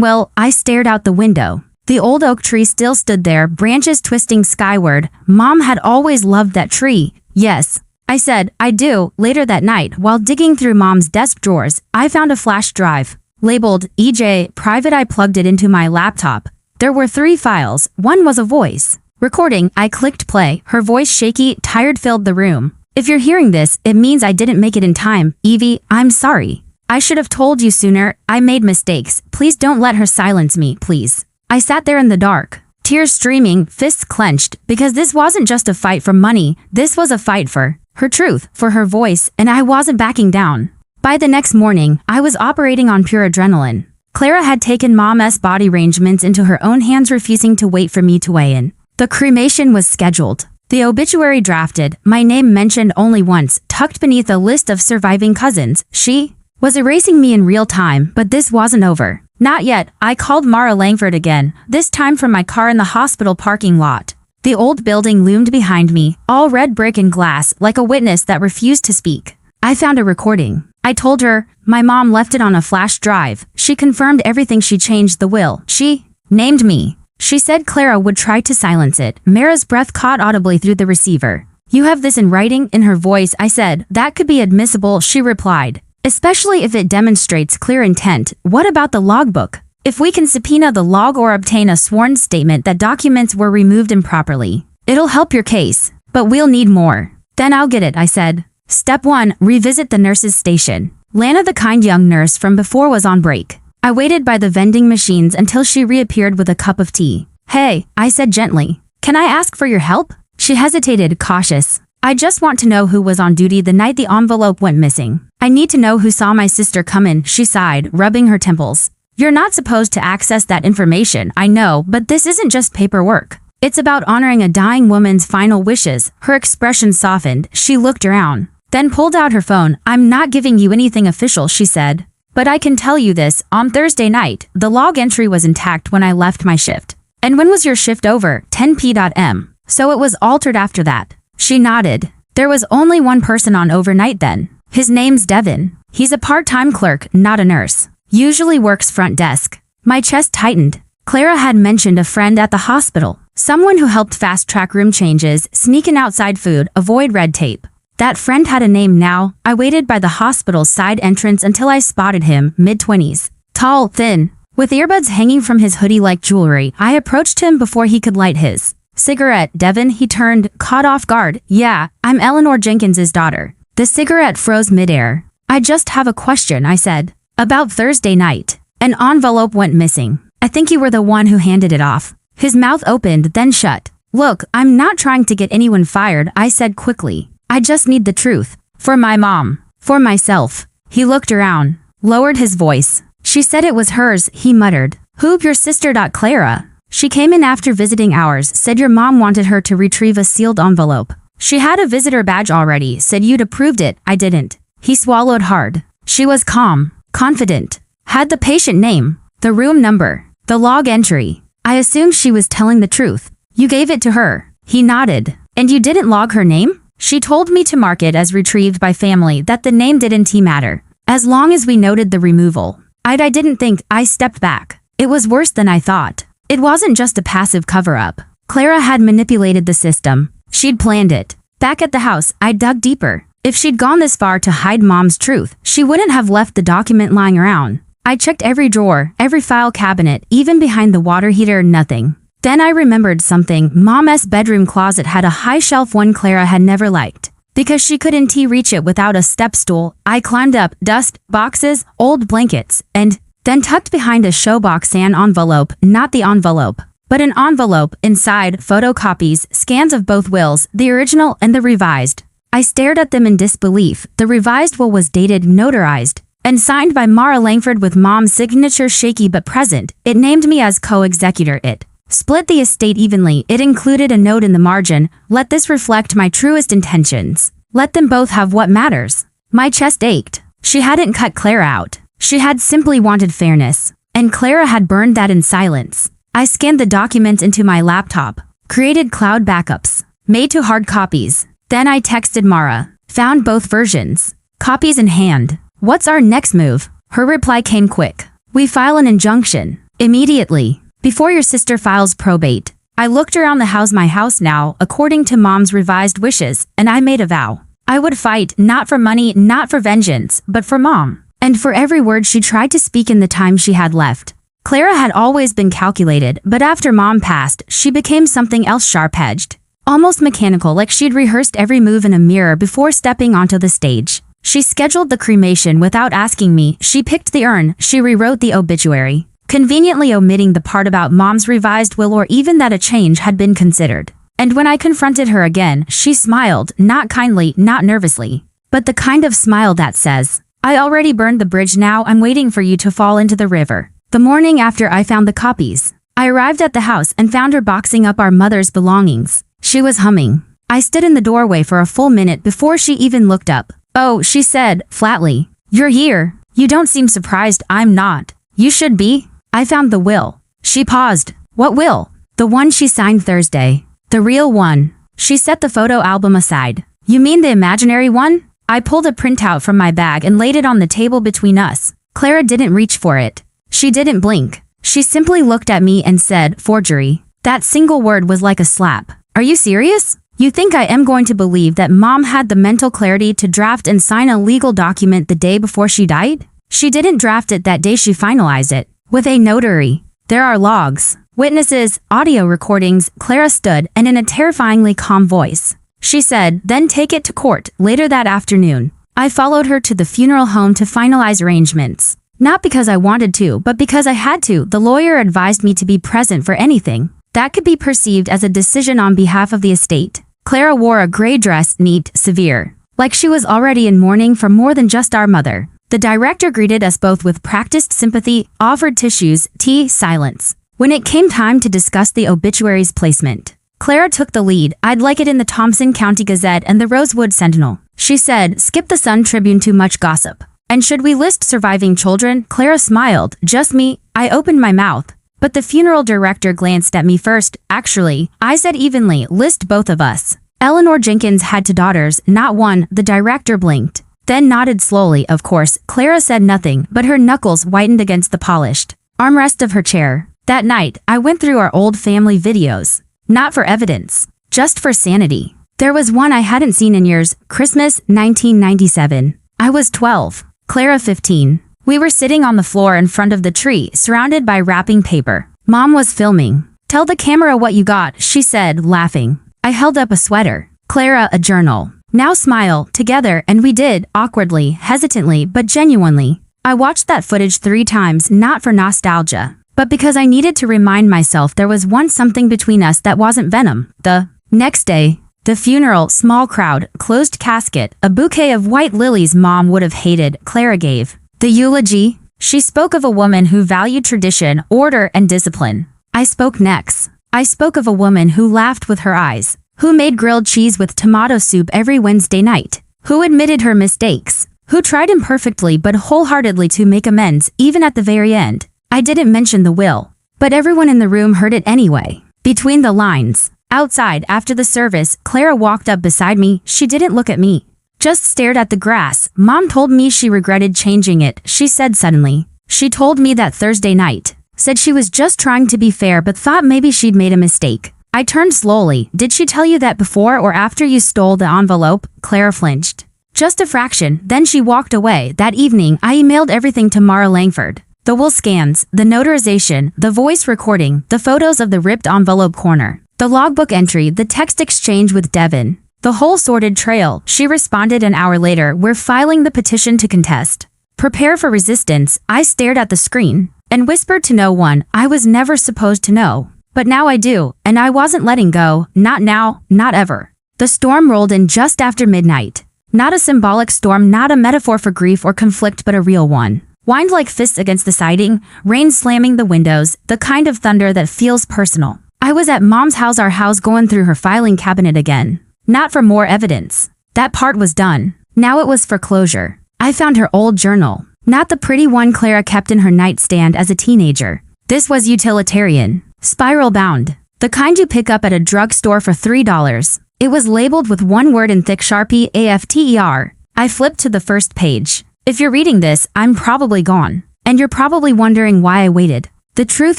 S1: will?" I stared out the window. The old oak tree still stood there, branches twisting skyward. Mom had always loved that tree. "Yes," I said, "I do." Later that night, while digging through Mom's desk drawers, I found a flash drive. Labeled EJ Private. I plugged it into my laptop. There were 3 files. One was a voice recording. I clicked play. Her voice, shaky, tired, filled the room. "If you're hearing this, it means I didn't make it in time. Evie, I'm sorry. I should have told you sooner. I made mistakes. Please don't let her silence me, please." I sat there in the dark, tears streaming, fists clenched, because this wasn't just a fight for money. This was a fight for her truth, for her voice, and I wasn't backing down. By the next morning, I was operating on pure adrenaline. Clara had taken Mom's body arrangements into her own hands, refusing to wait for me to weigh in. The cremation was scheduled. The obituary drafted, my name mentioned only once, tucked beneath a list of surviving cousins. She was erasing me in real time, but this wasn't over. Not yet. I called Mara Langford again, this time from my car in the hospital parking lot. The old building loomed behind me, all red brick and glass, like a witness that refused to speak. I found a recording. I told her, my mom left it on a flash drive. She confirmed everything. She changed the will. She named me. She said Clara would try to silence it. Mara's breath caught audibly through the receiver. "You have this in writing?" In her voice, I said. "That could be admissible," she replied. "Especially if it demonstrates clear intent." "What about the logbook?" "If we can subpoena the log or obtain a sworn statement that documents were removed improperly, it'll help your case. But we'll need more." "Then I'll get it," I said. Step 1. Revisit the nurse's station. Lana, the kind young nurse from before, was on break. I waited by the vending machines until she reappeared with a cup of tea. "Hey," I said gently. "Can I ask for your help?" She hesitated, cautious. "I just want to know who was on duty the night the envelope went missing. I need to know who saw my sister come in," she sighed, rubbing her temples. "You're not supposed to access that information, I know, but this isn't just paperwork. It's about honoring a dying woman's final wishes." Her expression softened. She looked around, then pulled out her phone. "I'm not giving you anything official," she said. "But I can tell you this, on Thursday night, the log entry was intact when I left my shift." "And when was your shift over?" 10 p.m. "So it was altered after that." She nodded. "There was only one person on overnight then. His name's Devin. He's a part-time clerk, not a nurse. Usually works front desk." My chest tightened. Clara had mentioned a friend at the hospital. Someone who helped fast-track room changes, sneak in outside food, avoid red tape. That friend had a name now. I waited by the hospital's side entrance until I spotted him, mid-20s. Tall, thin, with earbuds hanging from his hoodie like jewelry. I approached him before he could light his cigarette. "Devin," he turned, caught off guard. "Yeah, I'm Eleanor Jenkins's daughter." The cigarette froze midair. "I just have a question," I said. "About Thursday night. An envelope went missing. I think you were the one who handed it off." His mouth opened, then shut. "Look, I'm not trying to get anyone fired," I said quickly. "I just need the truth. For my mom. For myself." He looked around, lowered his voice. "She said it was hers," he muttered. "Who, your sister?" "Clara. She came in after visiting hours, said your mom wanted her to retrieve a sealed envelope. She had a visitor badge already, said you'd approved it." "I didn't." He swallowed hard. She was calm, confident. "Had the patient name, the room number, the log entry." I assumed she was telling the truth. "You gave it to her." He nodded. "And you didn't log her name?" "She told me to mark it as retrieved by family, that the name didn't matter, as long as we noted the removal." I didn't think. I stepped back. It was worse than I thought. It wasn't just a passive cover-up. Clara had manipulated the system. She'd planned it. Back at the house, I dug deeper. If she'd gone this far to hide Mom's truth, she wouldn't have left the document lying around. I checked every drawer, every file cabinet, even behind the water heater. Nothing. Then I remembered something. Mom's bedroom closet had a high shelf one Clara had never liked. Because she couldn't reach it without a step stool, I climbed up. Dust, boxes, old blankets, and then tucked behind a showbox an envelope, not the envelope, but an envelope. Inside, photocopies, scans of both wills, the original and the revised. I stared at them in disbelief. The revised will was dated, notarized, and signed by Mara Langford with Mom's signature, shaky but present. It named me as co-executor. It split the estate evenly. It included a note in the margin: "Let this reflect my truest intentions. Let them both have what matters." My chest ached. She hadn't cut Clara out. She had simply wanted fairness. And Clara had burned that in silence. I scanned the documents into my laptop, created cloud backups, made 2 hard copies. Then I texted Mara. Found both versions. Copies in hand. "What's our next move?" Her reply came quick. "We file an injunction. Immediately. Before your sister files probate." I looked around the house. My house now, according to Mom's revised wishes, and I made a vow. I would fight, not for money, not for vengeance, but for Mom. And for every word she tried to speak in the time she had left. Clara had always been calculated, but after Mom passed, she became something else, sharp-edged. Almost mechanical, like she'd rehearsed every move in a mirror before stepping onto the stage. She scheduled the cremation without asking me. She picked the urn. She rewrote the obituary, conveniently omitting the part about Mom's revised will or even that a change had been considered. And when I confronted her again, she smiled, not kindly, not nervously, but the kind of smile that says, "I already burned the bridge, now I'm waiting for you to fall into the river." The morning after I found the copies, I arrived at the house and found her boxing up our mother's belongings. She was humming. I stood in the doorway for a full minute before she even looked up. "Oh," she said, flatly. "You're here. You don't seem surprised." "I'm not." "You should be." "I found the will." She paused. "What will?" "The one she signed Thursday. The real one." She set the photo album aside. "You mean the imaginary one?" I pulled a printout from my bag and laid it on the table between us. Clara didn't reach for it. She didn't blink. She simply looked at me and said, "Forgery." That single word was like a slap. "Are you serious? You think I am going to believe that Mom had the mental clarity to draft and sign a legal document the day before she died? She didn't draft it that day, she finalized it. With a notary. There are logs, witnesses, audio recordings. Clara stood, and in a terrifyingly calm voice, she said, "Then take it to court." Later that afternoon, I followed her to the funeral home to finalize arrangements. Not because I wanted to, but because I had to. The lawyer advised me to be present for anything that could be perceived as a decision on behalf of the estate. Clara wore a gray dress, neat, severe, like she was already in mourning for more than just our mother. The director greeted us both with practiced sympathy, offered tissues, tea, silence. When it came time to discuss the obituary's placement, Clara took the lead. I'd like it in the Thompson County Gazette and the Rosewood Sentinel. She said, skip the Sun Tribune, too much gossip. And should we list surviving children? Clara smiled. Just me? I opened my mouth. But the funeral director glanced at me first. Actually, I said evenly, list both of us. Eleanor Jenkins had 2 daughters, not one. The director blinked, then nodded slowly. Of course. Clara said nothing, but her knuckles whitened against the polished armrest of her chair. That night, I went through our old family videos. Not for evidence, just for sanity. There was one I hadn't seen in years. Christmas, 1997. I was 12. Clara 15. We were sitting on the floor in front of the tree, surrounded by wrapping paper. Mom was filming. Tell the camera what you got, she said, laughing. I held up a sweater. Clara, a journal. Now smile, together, and we did, awkwardly, hesitantly, but genuinely. I watched that footage 3 times, not for nostalgia, but because I needed to remind myself there was once something between us that wasn't venom. The next day, the funeral, small crowd, closed casket, a bouquet of white lilies Mom would have hated, Clara gave. The eulogy? She spoke of a woman who valued tradition, order, and discipline. I spoke next. I spoke of a woman who laughed with her eyes, who made grilled cheese with tomato soup every Wednesday night, who admitted her mistakes, who tried imperfectly but wholeheartedly to make amends, even at the very end. I didn't mention the will, but everyone in the room heard it anyway. Between the lines. Outside, after the service, Clara walked up beside me. She didn't look at me, just stared at the grass. Mom told me she regretted changing it, she said suddenly. She told me that Thursday night. Said she was just trying to be fair but thought maybe she'd made a mistake. I turned slowly. Did she tell you that before or after you stole the envelope? Clara flinched. Just a fraction, then she walked away. That evening, I emailed everything to Mara Langford. The will scans, the notarization, the voice recording, the photos of the ripped envelope corner, the logbook entry, the text exchange with Devin. The whole sordid trail. She responded an hour later, we're filing the petition to contest. Prepare for resistance. I stared at the screen and whispered to no one. I was never supposed to know. But now I do, and I wasn't letting go. Not now, not ever. The storm rolled in just after midnight. Not a symbolic storm, not a metaphor for grief or conflict, but a real one. Whined like fists against the siding, rain slamming the windows, the kind of thunder that feels personal. I was at Mom's house, our house, going through her filing cabinet again. Not for more evidence. That part was done. Now it was for closure. I found her old journal. Not the pretty one Clara kept in her nightstand as a teenager. This was utilitarian. Spiral bound. The kind you pick up at a drugstore for $3. It was labeled with one word in thick Sharpie, AFTER. I flipped to the first page. If you're reading this, I'm probably gone. And you're probably wondering why I waited. The truth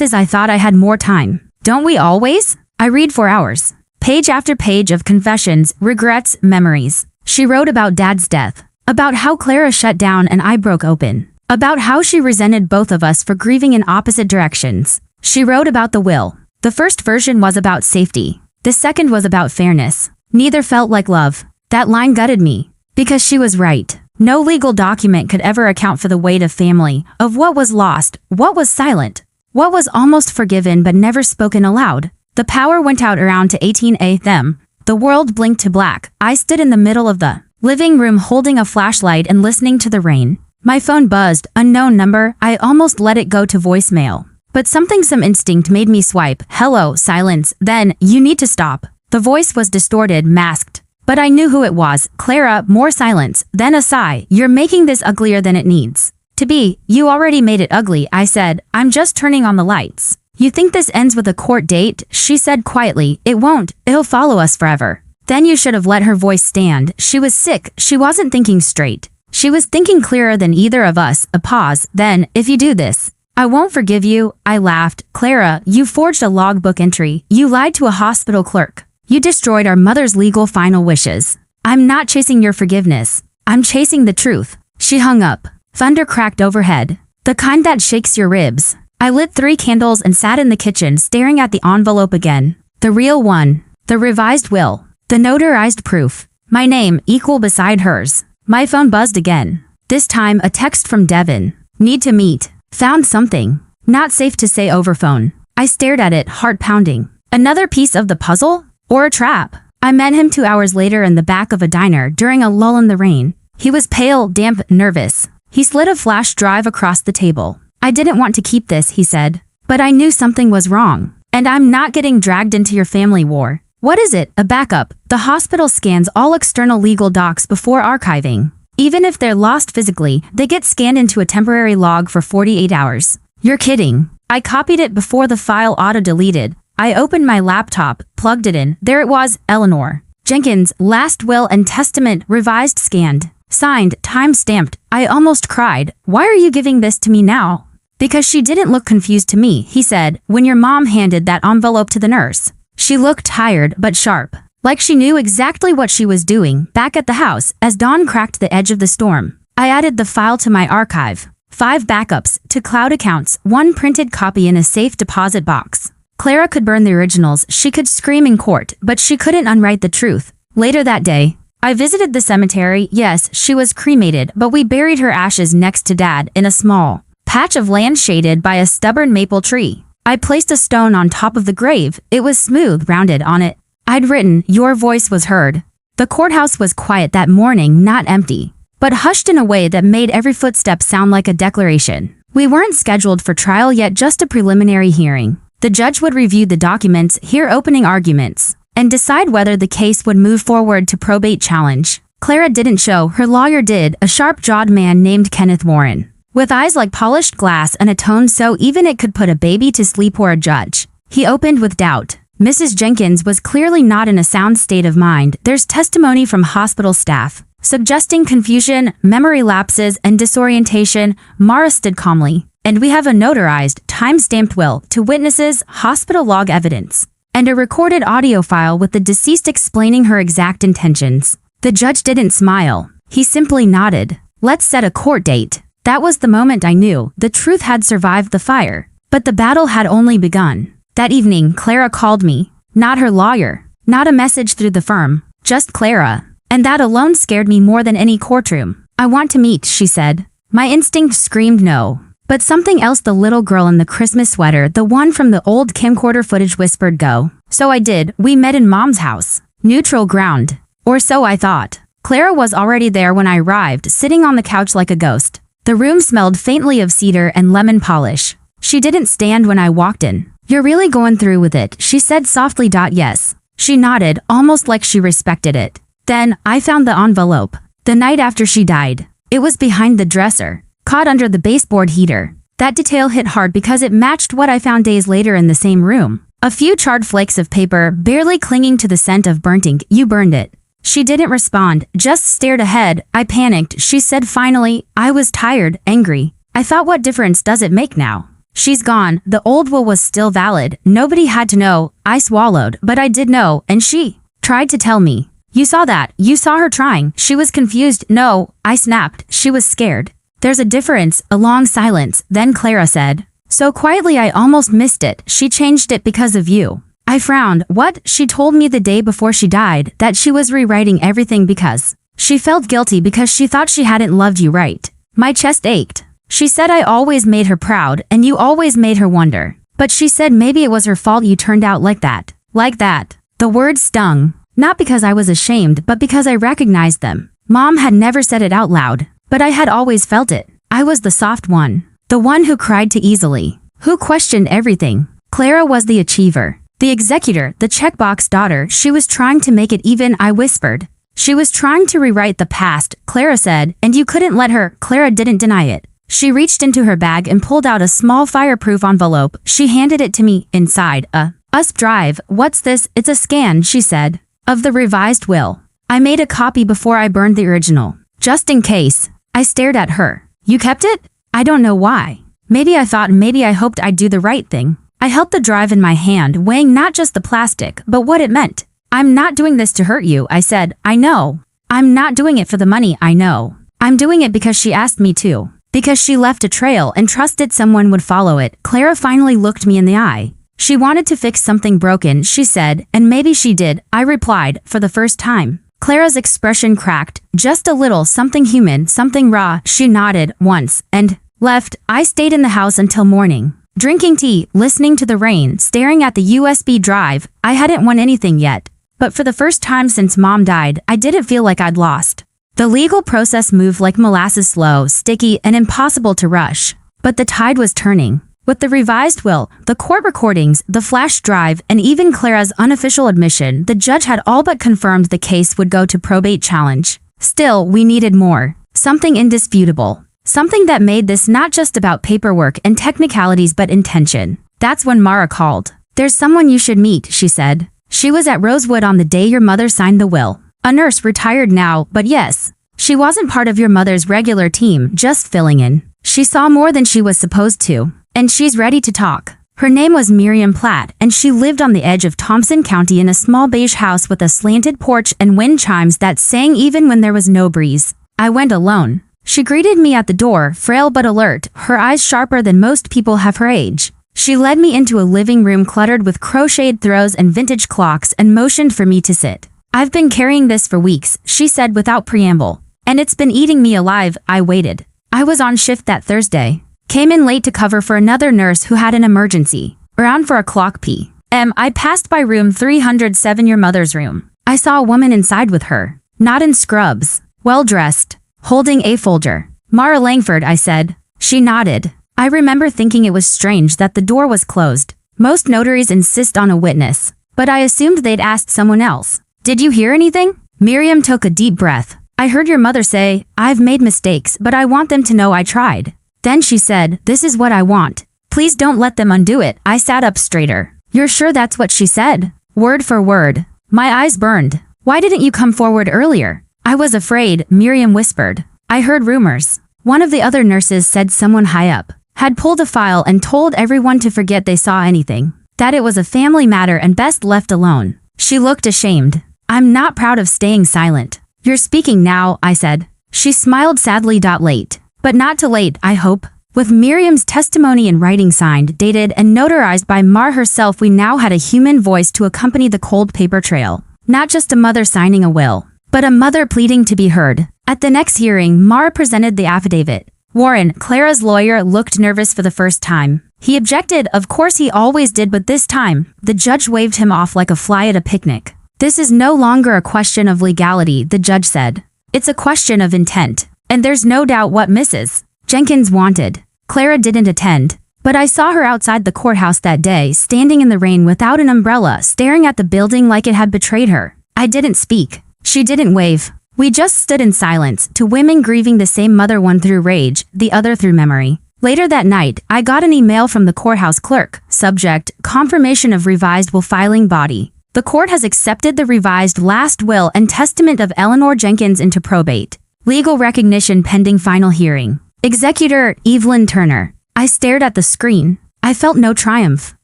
S1: is I thought I had more time. Don't we always? I read for hours. Page after page of confessions, regrets, memories. She wrote about Dad's death. About how Clara shut down and I broke open. About how she resented both of us for grieving in opposite directions. She wrote about the will. The first version was about safety. The second was about fairness. Neither felt like love. That line gutted me. Because she was right. No legal document could ever account for the weight of family, of what was lost, what was silent, what was almost forgiven but never spoken aloud. The power went out around to 18 a.m. The world blinked to black. I stood in the middle of the living room holding a flashlight and listening to the rain. My phone buzzed, unknown number. I almost let it go to voicemail. But some instinct made me swipe. Hello, silence. Then, you need to stop. The voice was distorted, masked. But I knew who it was. Clara, more silence. Then a sigh. You're making this uglier than it needs to be. You already made it ugly, I said. I'm just turning on the lights. You think this ends with a court date? She said quietly. It won't. It'll follow us forever. Then you should have let her voice stand. She was sick. She wasn't thinking straight. She was thinking clearer than either of us. A pause. Then, if you do this, I won't forgive you. I laughed. Clara, you forged a logbook entry. You lied to a hospital clerk. You destroyed our mother's legal final wishes. I'm not chasing your forgiveness. I'm chasing the truth. She hung up. Thunder cracked overhead. The kind that shakes your ribs. I lit 3 candles and sat in the kitchen staring at the envelope again. The real one. The revised will. The notarized proof. My name, equal beside hers. My phone buzzed again. This time, a text from Devin. Need to meet. Found something. Not safe to say over phone. I stared at it, heart pounding. Another piece of the puzzle? Or a trap? I met him 2 hours later in the back of a diner during a lull in the rain. He was pale, damp, nervous. He slid a flash drive across the table. I didn't want to keep this, he said. But I knew something was wrong. And I'm not getting dragged into your family war. What is it? A backup. The hospital scans all external legal docs before archiving. Even if they're lost physically, they get scanned into a temporary log for 48 hours. You're kidding. I copied it before the file auto-deleted. I opened my laptop, plugged it in. There it was, Eleanor Jenkins, last will and testament, revised, scanned. Signed, time-stamped. I almost cried. Why are you giving this to me now? Because she didn't look confused to me, he said, when your mom handed that envelope to the nurse. She looked tired but sharp, like she knew exactly what she was doing back at the house as dawn cracked the edge of the storm. I added the file to my archive. 5 backups, 2 cloud accounts, 1 printed copy in a safe deposit box. Clara could burn the originals, she could scream in court, but she couldn't unwrite the truth. Later that day, I visited the cemetery. Yes, she was cremated, but we buried her ashes next to Dad in a small patch of land shaded by a stubborn maple tree. I placed a stone on top of the grave. It was smooth, rounded on it. I'd written, your voice was heard. The courthouse was quiet that morning, not empty, but hushed in a way that made every footstep sound like a declaration. We weren't scheduled for trial yet, just a preliminary hearing. The judge would review the documents, hear opening arguments, and decide whether the case would move forward to probate challenge. Clara didn't show, her lawyer did, a sharp-jawed man named Kenneth Warren, with eyes like polished glass and a tone so even it could put a baby to sleep or a judge. He opened with doubt. Mrs. Jenkins was clearly not in a sound state of mind. There's testimony from hospital staff suggesting confusion, memory lapses, and disorientation. Mara stood calmly. And we have a notarized, time-stamped will to witnesses, hospital log evidence, and a recorded audio file with the deceased explaining her exact intentions. The judge didn't smile. He simply nodded. Let's set a court date. That was the moment I knew the truth had survived the fire. But the battle had only begun. That evening, Clara called me. Not her lawyer. Not a message through the firm. Just Clara. And that alone scared me more than any courtroom. I want to meet, she said. My instinct screamed no. But something else, the little girl in the Christmas sweater, the one from the old camcorder footage, whispered go. So I did. We met in Mom's house. Neutral ground. Or so I thought. Clara was already there when I arrived, sitting on the couch like a ghost. The room smelled faintly of cedar and lemon polish. She didn't stand when I walked in. You're really going through with it, she said softly. Yes. She nodded, almost like she respected it. Then, I found the envelope. The night after she died. It was behind the dresser, caught under the baseboard heater. That detail hit hard because it matched what I found days later in the same room. A few charred flakes of paper, barely clinging to the scent of burnt ink. You burned it. She didn't respond, just stared ahead. I panicked. She said finally, I was tired, angry. I thought, what difference does it make now? She's gone. The old will was still valid. Nobody had to know. I swallowed, but I did know, and she tried to tell me. You saw that. You saw her trying. She was confused. No, I snapped. She was scared. There's a difference. A long silence. Then Clara said, so quietly I almost missed it. She changed it because of you. I frowned. What? She told me the day before she died that she was rewriting everything because she felt guilty because she thought she hadn't loved you right. My chest ached. She said I always made her proud and you always made her wonder. But she said maybe it was her fault you turned out like that. Like that. The words stung. Not because I was ashamed, but because I recognized them. Mom had never said it out loud, but I had always felt it. I was the soft one. The one who cried too easily. Who questioned everything. Clara was the achiever. The executor, the checkbox daughter. She was trying to make it even, I whispered. She was trying to rewrite the past, Clara said, and you couldn't let her. Clara didn't deny it. She reached into her bag and pulled out a small fireproof envelope. She handed it to me. Inside, USB drive. What's this? It's a scan, she said, of the revised will. I made a copy before I burned the original. Just in case. I stared at her. You kept it? I don't know why. Maybe I thought, maybe I hoped I'd do the right thing. I held the drive in my hand, weighing not just the plastic, but what it meant. I'm not doing this to hurt you, I said. I know. I'm not doing it for the money, I know. I'm doing it because she asked me to. Because she left a trail and trusted someone would follow it. Clara finally looked me in the eye. She wanted to fix something broken, she said, and maybe she did. I replied, for the first time. Clara's expression cracked, just a little, something human, something raw. She nodded once and left. I stayed in the house until morning, drinking tea, listening to the rain, staring at the USB drive. I hadn't won anything yet, but for the first time since Mom died, I didn't feel like I'd lost. The legal process moved like molasses, slow, sticky, and impossible to rush. But the tide was turning. With the revised will, the court recordings, the flash drive, and even Clara's unofficial admission, the judge had all but confirmed the case would go to probate challenge. Still, we needed more. Something indisputable. Something that made this not just about paperwork and technicalities but intention. That's when Mara called. "There's someone you should meet," she said. "She was at Rosewood on the day your mother signed the will. A nurse, retired now, but yes. She wasn't part of your mother's regular team, just filling in. She saw more than she was supposed to. And she's ready to talk." Her name was Miriam Platt, and she lived on the edge of Thompson County in a small beige house with a slanted porch and wind chimes that sang even when there was no breeze. I went alone. She greeted me at the door, frail but alert, her eyes sharper than most people have her age. She led me into a living room cluttered with crocheted throws and vintage clocks and motioned for me to sit. "I've been carrying this for weeks," she said without preamble. "And it's been eating me alive." I waited. I was on shift that Thursday. Came in late to cover for another nurse who had an emergency. Around for a clock p.m. I passed by room 307, your mother's room. I saw a woman inside with her. Not in scrubs. Well-dressed. Holding a folder. "Mara Langford," I said. She nodded. I remember thinking it was strange that the door was closed. Most notaries insist on a witness. But I assumed they'd asked someone else. "Did you hear anything?" Miriam took a deep breath. "I heard your mother say, I've made mistakes, but I want them to know I tried." Then she said, "This is what I want. Please don't let them undo it." I sat up straighter. "You're sure that's what she said?" "Word for word." My eyes burned. "Why didn't you come forward earlier?" "I was afraid," Miriam whispered. "I heard rumors. One of the other nurses said someone high up had pulled a file and told everyone to forget they saw anything. That it was a family matter and best left alone." She looked ashamed. "I'm not proud of staying silent." "You're speaking now," I said. She smiled sadly. "Late. But not too late, I hope." With Miriam's testimony in writing, signed, dated, and notarized by Mar herself, we now had a human voice to accompany the cold paper trail. Not just a mother signing a will, but a mother pleading to be heard. At the next hearing, Mar presented the affidavit. Warren, Clara's lawyer, looked nervous for the first time. He objected, of course he always did, but this time, the judge waved him off like a fly at a picnic. "This is no longer a question of legality," the judge said. "It's a question of intent. And there's no doubt what Mrs. Jenkins wanted." Clara didn't attend, but I saw her outside the courthouse that day, standing in the rain without an umbrella, staring at the building like it had betrayed her. I didn't speak. She didn't wave. We just stood in silence, two women grieving the same mother, one through rage, the other through memory. Later that night, I got an email from the courthouse clerk. Subject: confirmation of revised will, filing body. The court has accepted the revised last will and testament of Eleanor Jenkins into probate. Legal recognition pending final hearing. Executor, Evelyn Turner. I stared at the screen. I felt no triumph.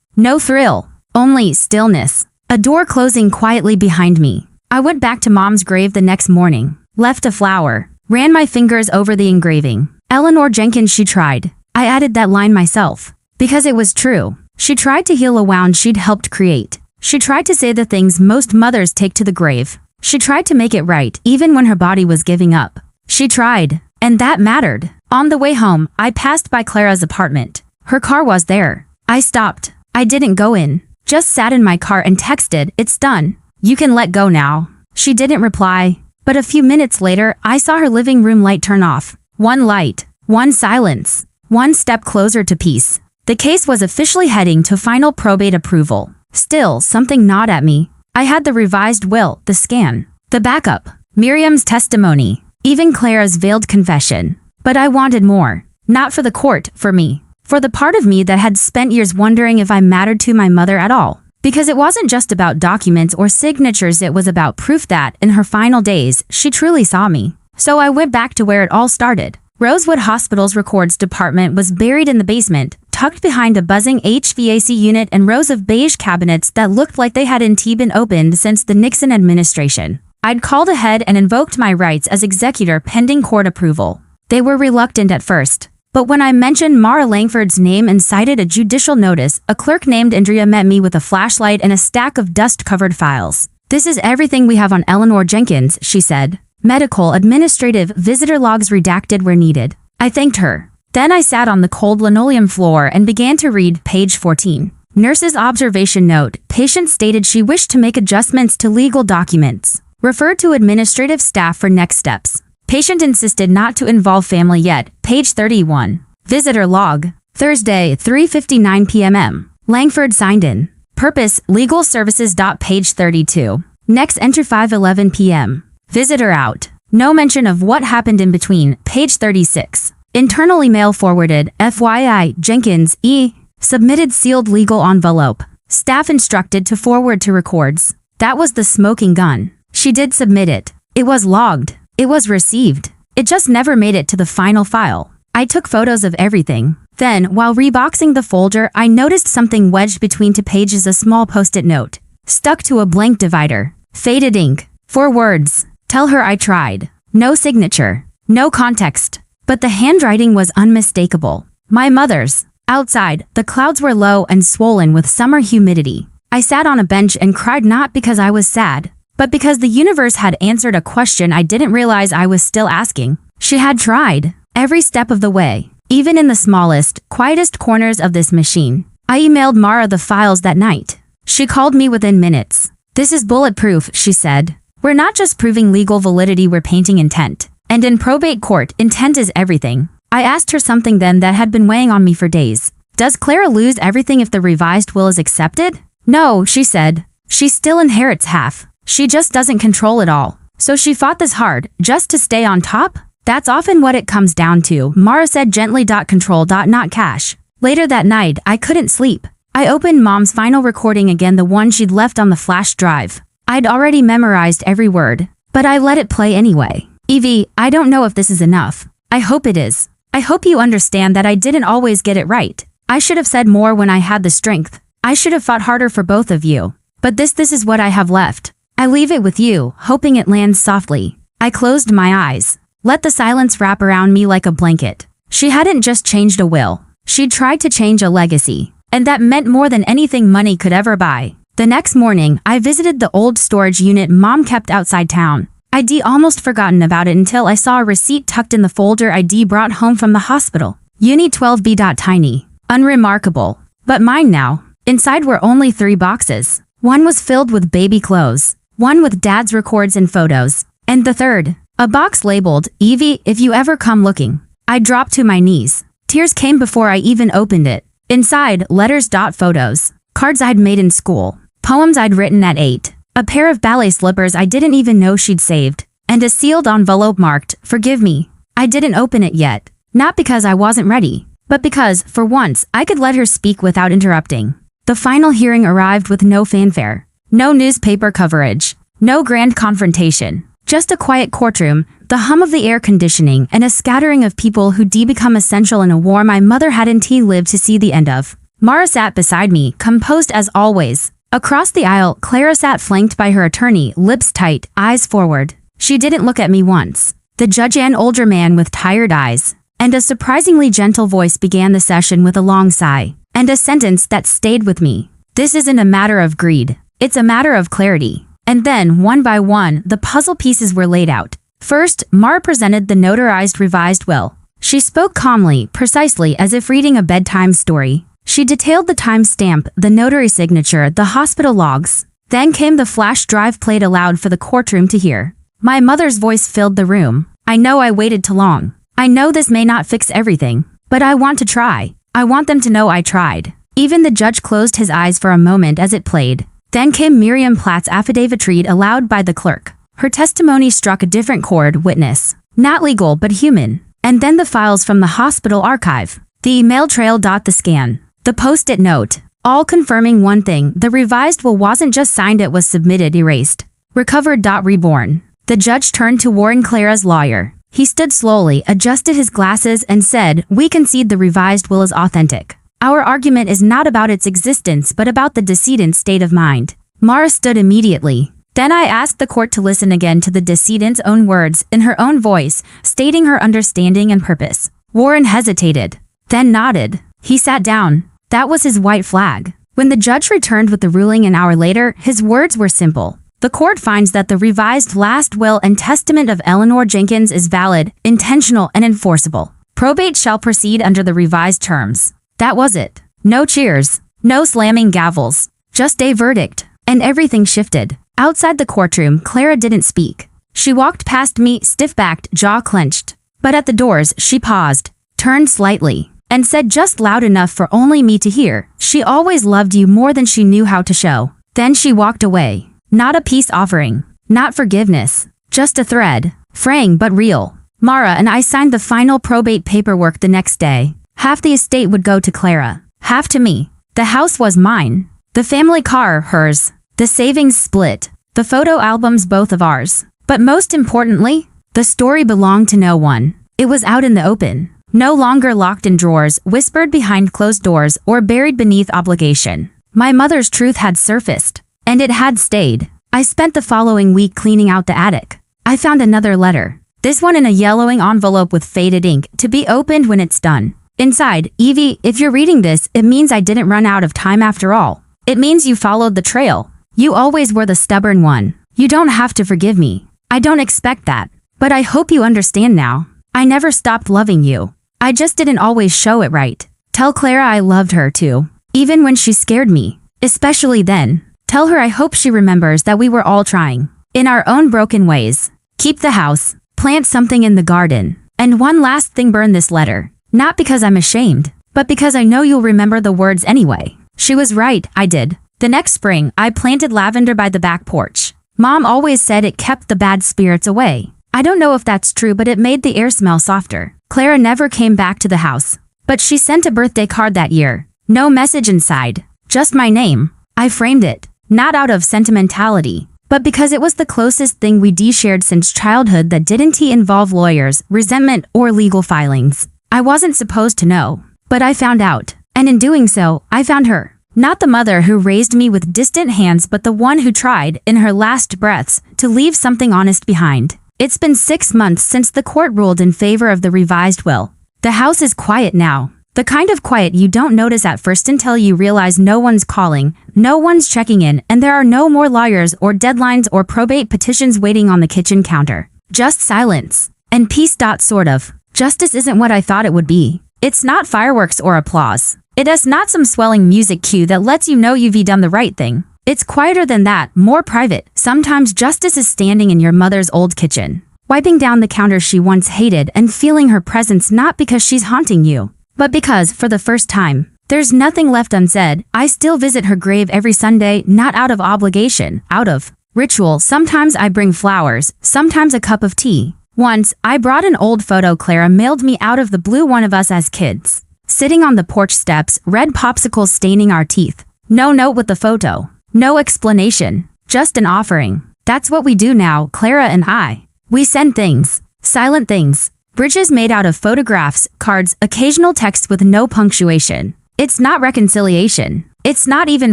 S1: No thrill. Only stillness. A door closing quietly behind me. I went back to Mom's grave the next morning. Left a flower. Ran my fingers over the engraving. Eleanor Jenkins, she tried. I added that line myself. Because it was true. She tried to heal a wound she'd helped create. She tried to say the things most mothers take to the grave. She tried to make it right, even when her body was giving up. She tried, and that mattered. On the way home, I passed by Clara's apartment. Her car was there. I stopped. I didn't go in. Just sat in my car and texted, "It's done. You can let go now." She didn't reply. But a few minutes later, I saw her living room light turn off. One light. One silence. One step closer to peace. The case was officially heading to final probate approval. Still, something gnawed at me. I had the revised will, the scan, the backup, Miriam's testimony, even Clara's veiled confession. But I wanted more. Not for the court, for me. For the part of me that had spent years wondering if I mattered to my mother at all. Because it wasn't just about documents or signatures, it was about proof that, in her final days, she truly saw me. So I went back to where it all started. Rosewood Hospital's records department was buried in the basement, tucked behind a buzzing HVAC unit and rows of beige cabinets that looked like they hadn't been opened since the Nixon administration. I'd called ahead and invoked my rights as executor pending court approval. They were reluctant at first. But when I mentioned Mara Langford's name and cited a judicial notice, a clerk named Andrea met me with a flashlight and a stack of dust-covered files. This is everything we have on Eleanor Jenkins, she said. Medical, administrative, visitor logs redacted where needed. I thanked her. Then I sat on the cold linoleum floor and began to read page 14. Nurse's observation note. Patient stated she wished to make adjustments to legal documents. Referred to administrative staff for next steps. Patient insisted not to involve family yet. Page 31. Visitor log. Thursday, 3:59 p.m. Langford signed in. Purpose, legal services. Page 32. Next enter 5:11 p.m. Visitor out. No mention of what happened in between. Page 36. Internal email forwarded. FYI, Jenkins, E. Submitted sealed legal envelope. Staff instructed to forward to records. That was the smoking gun. She did submit it. It was logged. It was received. It just never made it to the final file. I took photos of everything. Then, while reboxing the folder, I noticed something wedged between two pages, a small post-it note. Stuck to a blank divider. Faded ink. 4 words. Tell her I tried. No signature. No context. But the handwriting was unmistakable. My mother's. Outside, the clouds were low and swollen with summer humidity. I sat on a bench and cried, not because I was sad, but because the universe had answered a question I didn't realize I was still asking. She had tried. Every step of the way. Even in the smallest, quietest corners of this machine. I emailed Mara the files that night. She called me within minutes. This is bulletproof, she said. We're not just proving legal validity, we're painting intent. And in probate court, intent is everything. I asked her something then that had been weighing on me for days. Does Clara lose everything if the revised will is accepted? No, she said. She still inherits half. She just doesn't control it all. So she fought this hard, just to stay on top? That's often what it comes down to, Mara said gently. Control, not cash. Later that night, I couldn't sleep. I opened Mom's final recording again, the one she'd left on the flash drive. I'd already memorized every word, but I let it play anyway. Evie, I don't know if this is enough. I hope it is. I hope you understand that I didn't always get it right. I should have said more when I had the strength. I should have fought harder for both of you. But this is what I have left. I leave it with you, hoping it lands softly. I closed my eyes. Let the silence wrap around me like a blanket. She hadn't just changed a will. She'd tried to change a legacy. And that meant more than anything money could ever buy. The next morning, I visited the old storage unit Mom kept outside town. I'd almost forgotten about it until I saw a receipt tucked in the folder I'd brought home from the hospital. Uni 12B. Tiny. Unremarkable. But mine now. Inside were only 3 boxes. One was filled with baby clothes. One with Dad's records and photos. And the third, a box labeled, Evie, if you ever come looking. I dropped to my knees. Tears came before I even opened it. Inside, letters. Photos. Cards I'd made in school. Poems I'd written at 8. A pair of ballet slippers I didn't even know she'd saved. And a sealed envelope marked, forgive me. I didn't open it yet. Not because I wasn't ready, but because, for once, I could let her speak without interrupting. The final hearing arrived with no fanfare. No newspaper coverage. No grand confrontation. Just a quiet courtroom, the hum of the air conditioning, and a scattering of people who'd become essential in a war my mother hadn't lived to see the end of. Mara sat beside me, composed as always. Across the aisle, Clara sat flanked by her attorney, lips tight, eyes forward. She didn't look at me once. The judge, an older man with tired eyes, and a surprisingly gentle voice, began the session with a long sigh, and a sentence that stayed with me. This isn't a matter of greed. It's a matter of clarity. And then, one by one, the puzzle pieces were laid out. First, Mara presented the notarized revised will. She spoke calmly, precisely as if reading a bedtime story. She detailed the timestamp, the notary signature, the hospital logs. Then came the flash drive played aloud for the courtroom to hear. My mother's voice filled the room. I know I waited too long. I know this may not fix everything, but I want to try. I want them to know I tried. Even the judge closed his eyes for a moment as it played. Then came Miriam Platt's affidavit read aloud by the clerk. Her testimony struck a different chord, witness. Not legal, but human. And then the files from the hospital archive. The email trail. The scan. The post-it note. All confirming one thing, the revised will wasn't just signed, it was submitted, erased. Recovered. Reborn. The judge turned to Warren, Clara's lawyer. He stood slowly, adjusted his glasses, and said, "We concede the revised will is authentic. Our argument is not about its existence but about the decedent's state of mind." Mara stood immediately. Then I asked the court to listen again to the decedent's own words, in her own voice, stating her understanding and purpose. Warren hesitated, then nodded. He sat down. That was his white flag. When the judge returned with the ruling an hour later, his words were simple. The court finds that the revised last will and testament of Eleanor Jenkins is valid, intentional, and enforceable. Probate shall proceed under the revised terms. That was it. No cheers. No slamming gavels. Just a verdict. And everything shifted. Outside the courtroom, Clara didn't speak. She walked past me, stiff-backed, jaw clenched. But at the doors, she paused, turned slightly, and said just loud enough for only me to hear, "She always loved you more than she knew how to show." Then she walked away. Not a peace offering. Not forgiveness. Just a thread. Fraying but real. Mara and I signed the final probate paperwork the next day. Half the estate would go to Clara. Half to me. The house was mine. The family car, hers. The savings split. The photo albums, both of ours. But most importantly, the story belonged to no one. It was out in the open. No longer locked in drawers, whispered behind closed doors, or buried beneath obligation. My mother's truth had surfaced. And it had stayed. I spent the following week cleaning out the attic. I found another letter. This one in a yellowing envelope with faded ink, to be opened when it's done. Inside, "Evie, if you're reading this, it means I didn't run out of time after all. It means you followed the trail. You always were the stubborn one. You don't have to forgive me. I don't expect that. But I hope you understand now. I never stopped loving you. I just didn't always show it right. Tell Clara I loved her too. Even when she scared me. Especially then. Tell her I hope she remembers that we were all trying. In our own broken ways. Keep the house. Plant something in the garden. And one last thing, burn this letter. Not because I'm ashamed, but because I know you'll remember the words anyway." She was right, I did. The next spring, I planted lavender by the back porch. Mom always said it kept the bad spirits away. I don't know if that's true, but it made the air smell softer. Clara never came back to the house. But she sent a birthday card that year. No message inside. Just my name. I framed it. Not out of sentimentality, but because it was the closest thing we'd shared since childhood that didn't involve lawyers, resentment, or legal filings. I wasn't supposed to know, but I found out. And in doing so, I found her. Not the mother who raised me with distant hands, but the one who tried, in her last breaths, to leave something honest behind. It's been 6 months since the court ruled in favor of the revised will. The house is quiet now. The kind of quiet you don't notice at first until you realize no one's calling, no one's checking in, and there are no more lawyers or deadlines or probate petitions waiting on the kitchen counter. Just silence. And peace. Sort of. Justice isn't what I thought it would be. It's not fireworks or applause. It is not some swelling music cue that lets you know you've done the right thing. It's quieter than that, more private. Sometimes justice is standing in your mother's old kitchen, wiping down the counter she once hated and feeling her presence, not because she's haunting you, but because, for the first time, there's nothing left unsaid. I still visit her grave every Sunday, not out of obligation, out of ritual. Sometimes I bring flowers, sometimes a cup of tea. Once, I brought an old photo Clara mailed me out of the blue, one of us as kids. Sitting on the porch steps, red popsicles staining our teeth. No note with the photo. No explanation. Just an offering. That's what we do now, Clara and I. We send things. Silent things. Bridges made out of photographs, cards, occasional texts with no punctuation. It's not reconciliation. It's not even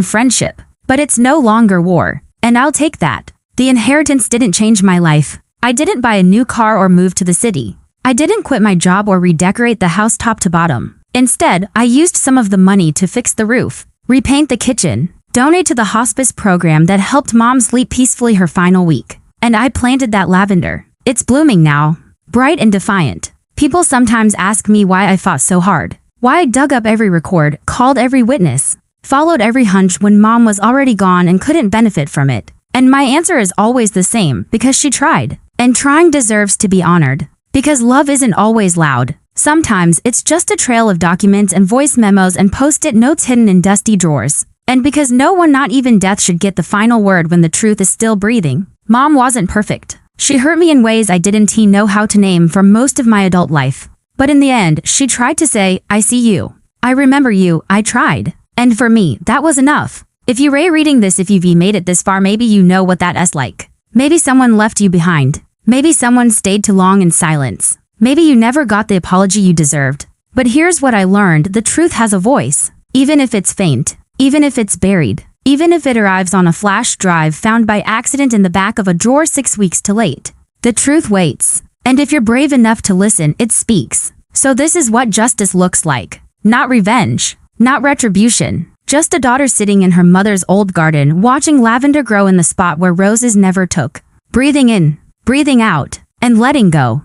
S1: friendship. But it's no longer war. And I'll take that. The inheritance didn't change my life. I didn't buy a new car or move to the city. I didn't quit my job or redecorate the house top to bottom. Instead, I used some of the money to fix the roof, repaint the kitchen, donate to the hospice program that helped Mom sleep peacefully her final week. And I planted that lavender. It's blooming now. Bright and defiant. People sometimes ask me why I fought so hard. Why I dug up every record, called every witness, followed every hunch when Mom was already gone and couldn't benefit from it. And my answer is always the same, because she tried. And trying deserves to be honored. Because love isn't always loud. Sometimes it's just a trail of documents and voice memos and post-it notes hidden in dusty drawers. And because no one, not even death, should get the final word when the truth is still breathing. Mom wasn't perfect. She hurt me in ways I didn't know how to name for most of my adult life. But in the end, she tried to say, "I see you. I remember you. I tried." And for me, that was enough. If you're reading this, if you've made it this far, maybe you know what that's like. Maybe someone left you behind. Maybe someone stayed too long in silence. Maybe you never got the apology you deserved. But here's what I learned: the truth has a voice. Even if it's faint. Even if it's buried. Even if it arrives on a flash drive found by accident in the back of a drawer 6 weeks too late. The truth waits. And if you're brave enough to listen, it speaks. So this is what justice looks like. Not revenge. Not retribution. Just a daughter sitting in her mother's old garden, watching lavender grow in the spot where roses never took. Breathing in, breathing out, and letting go.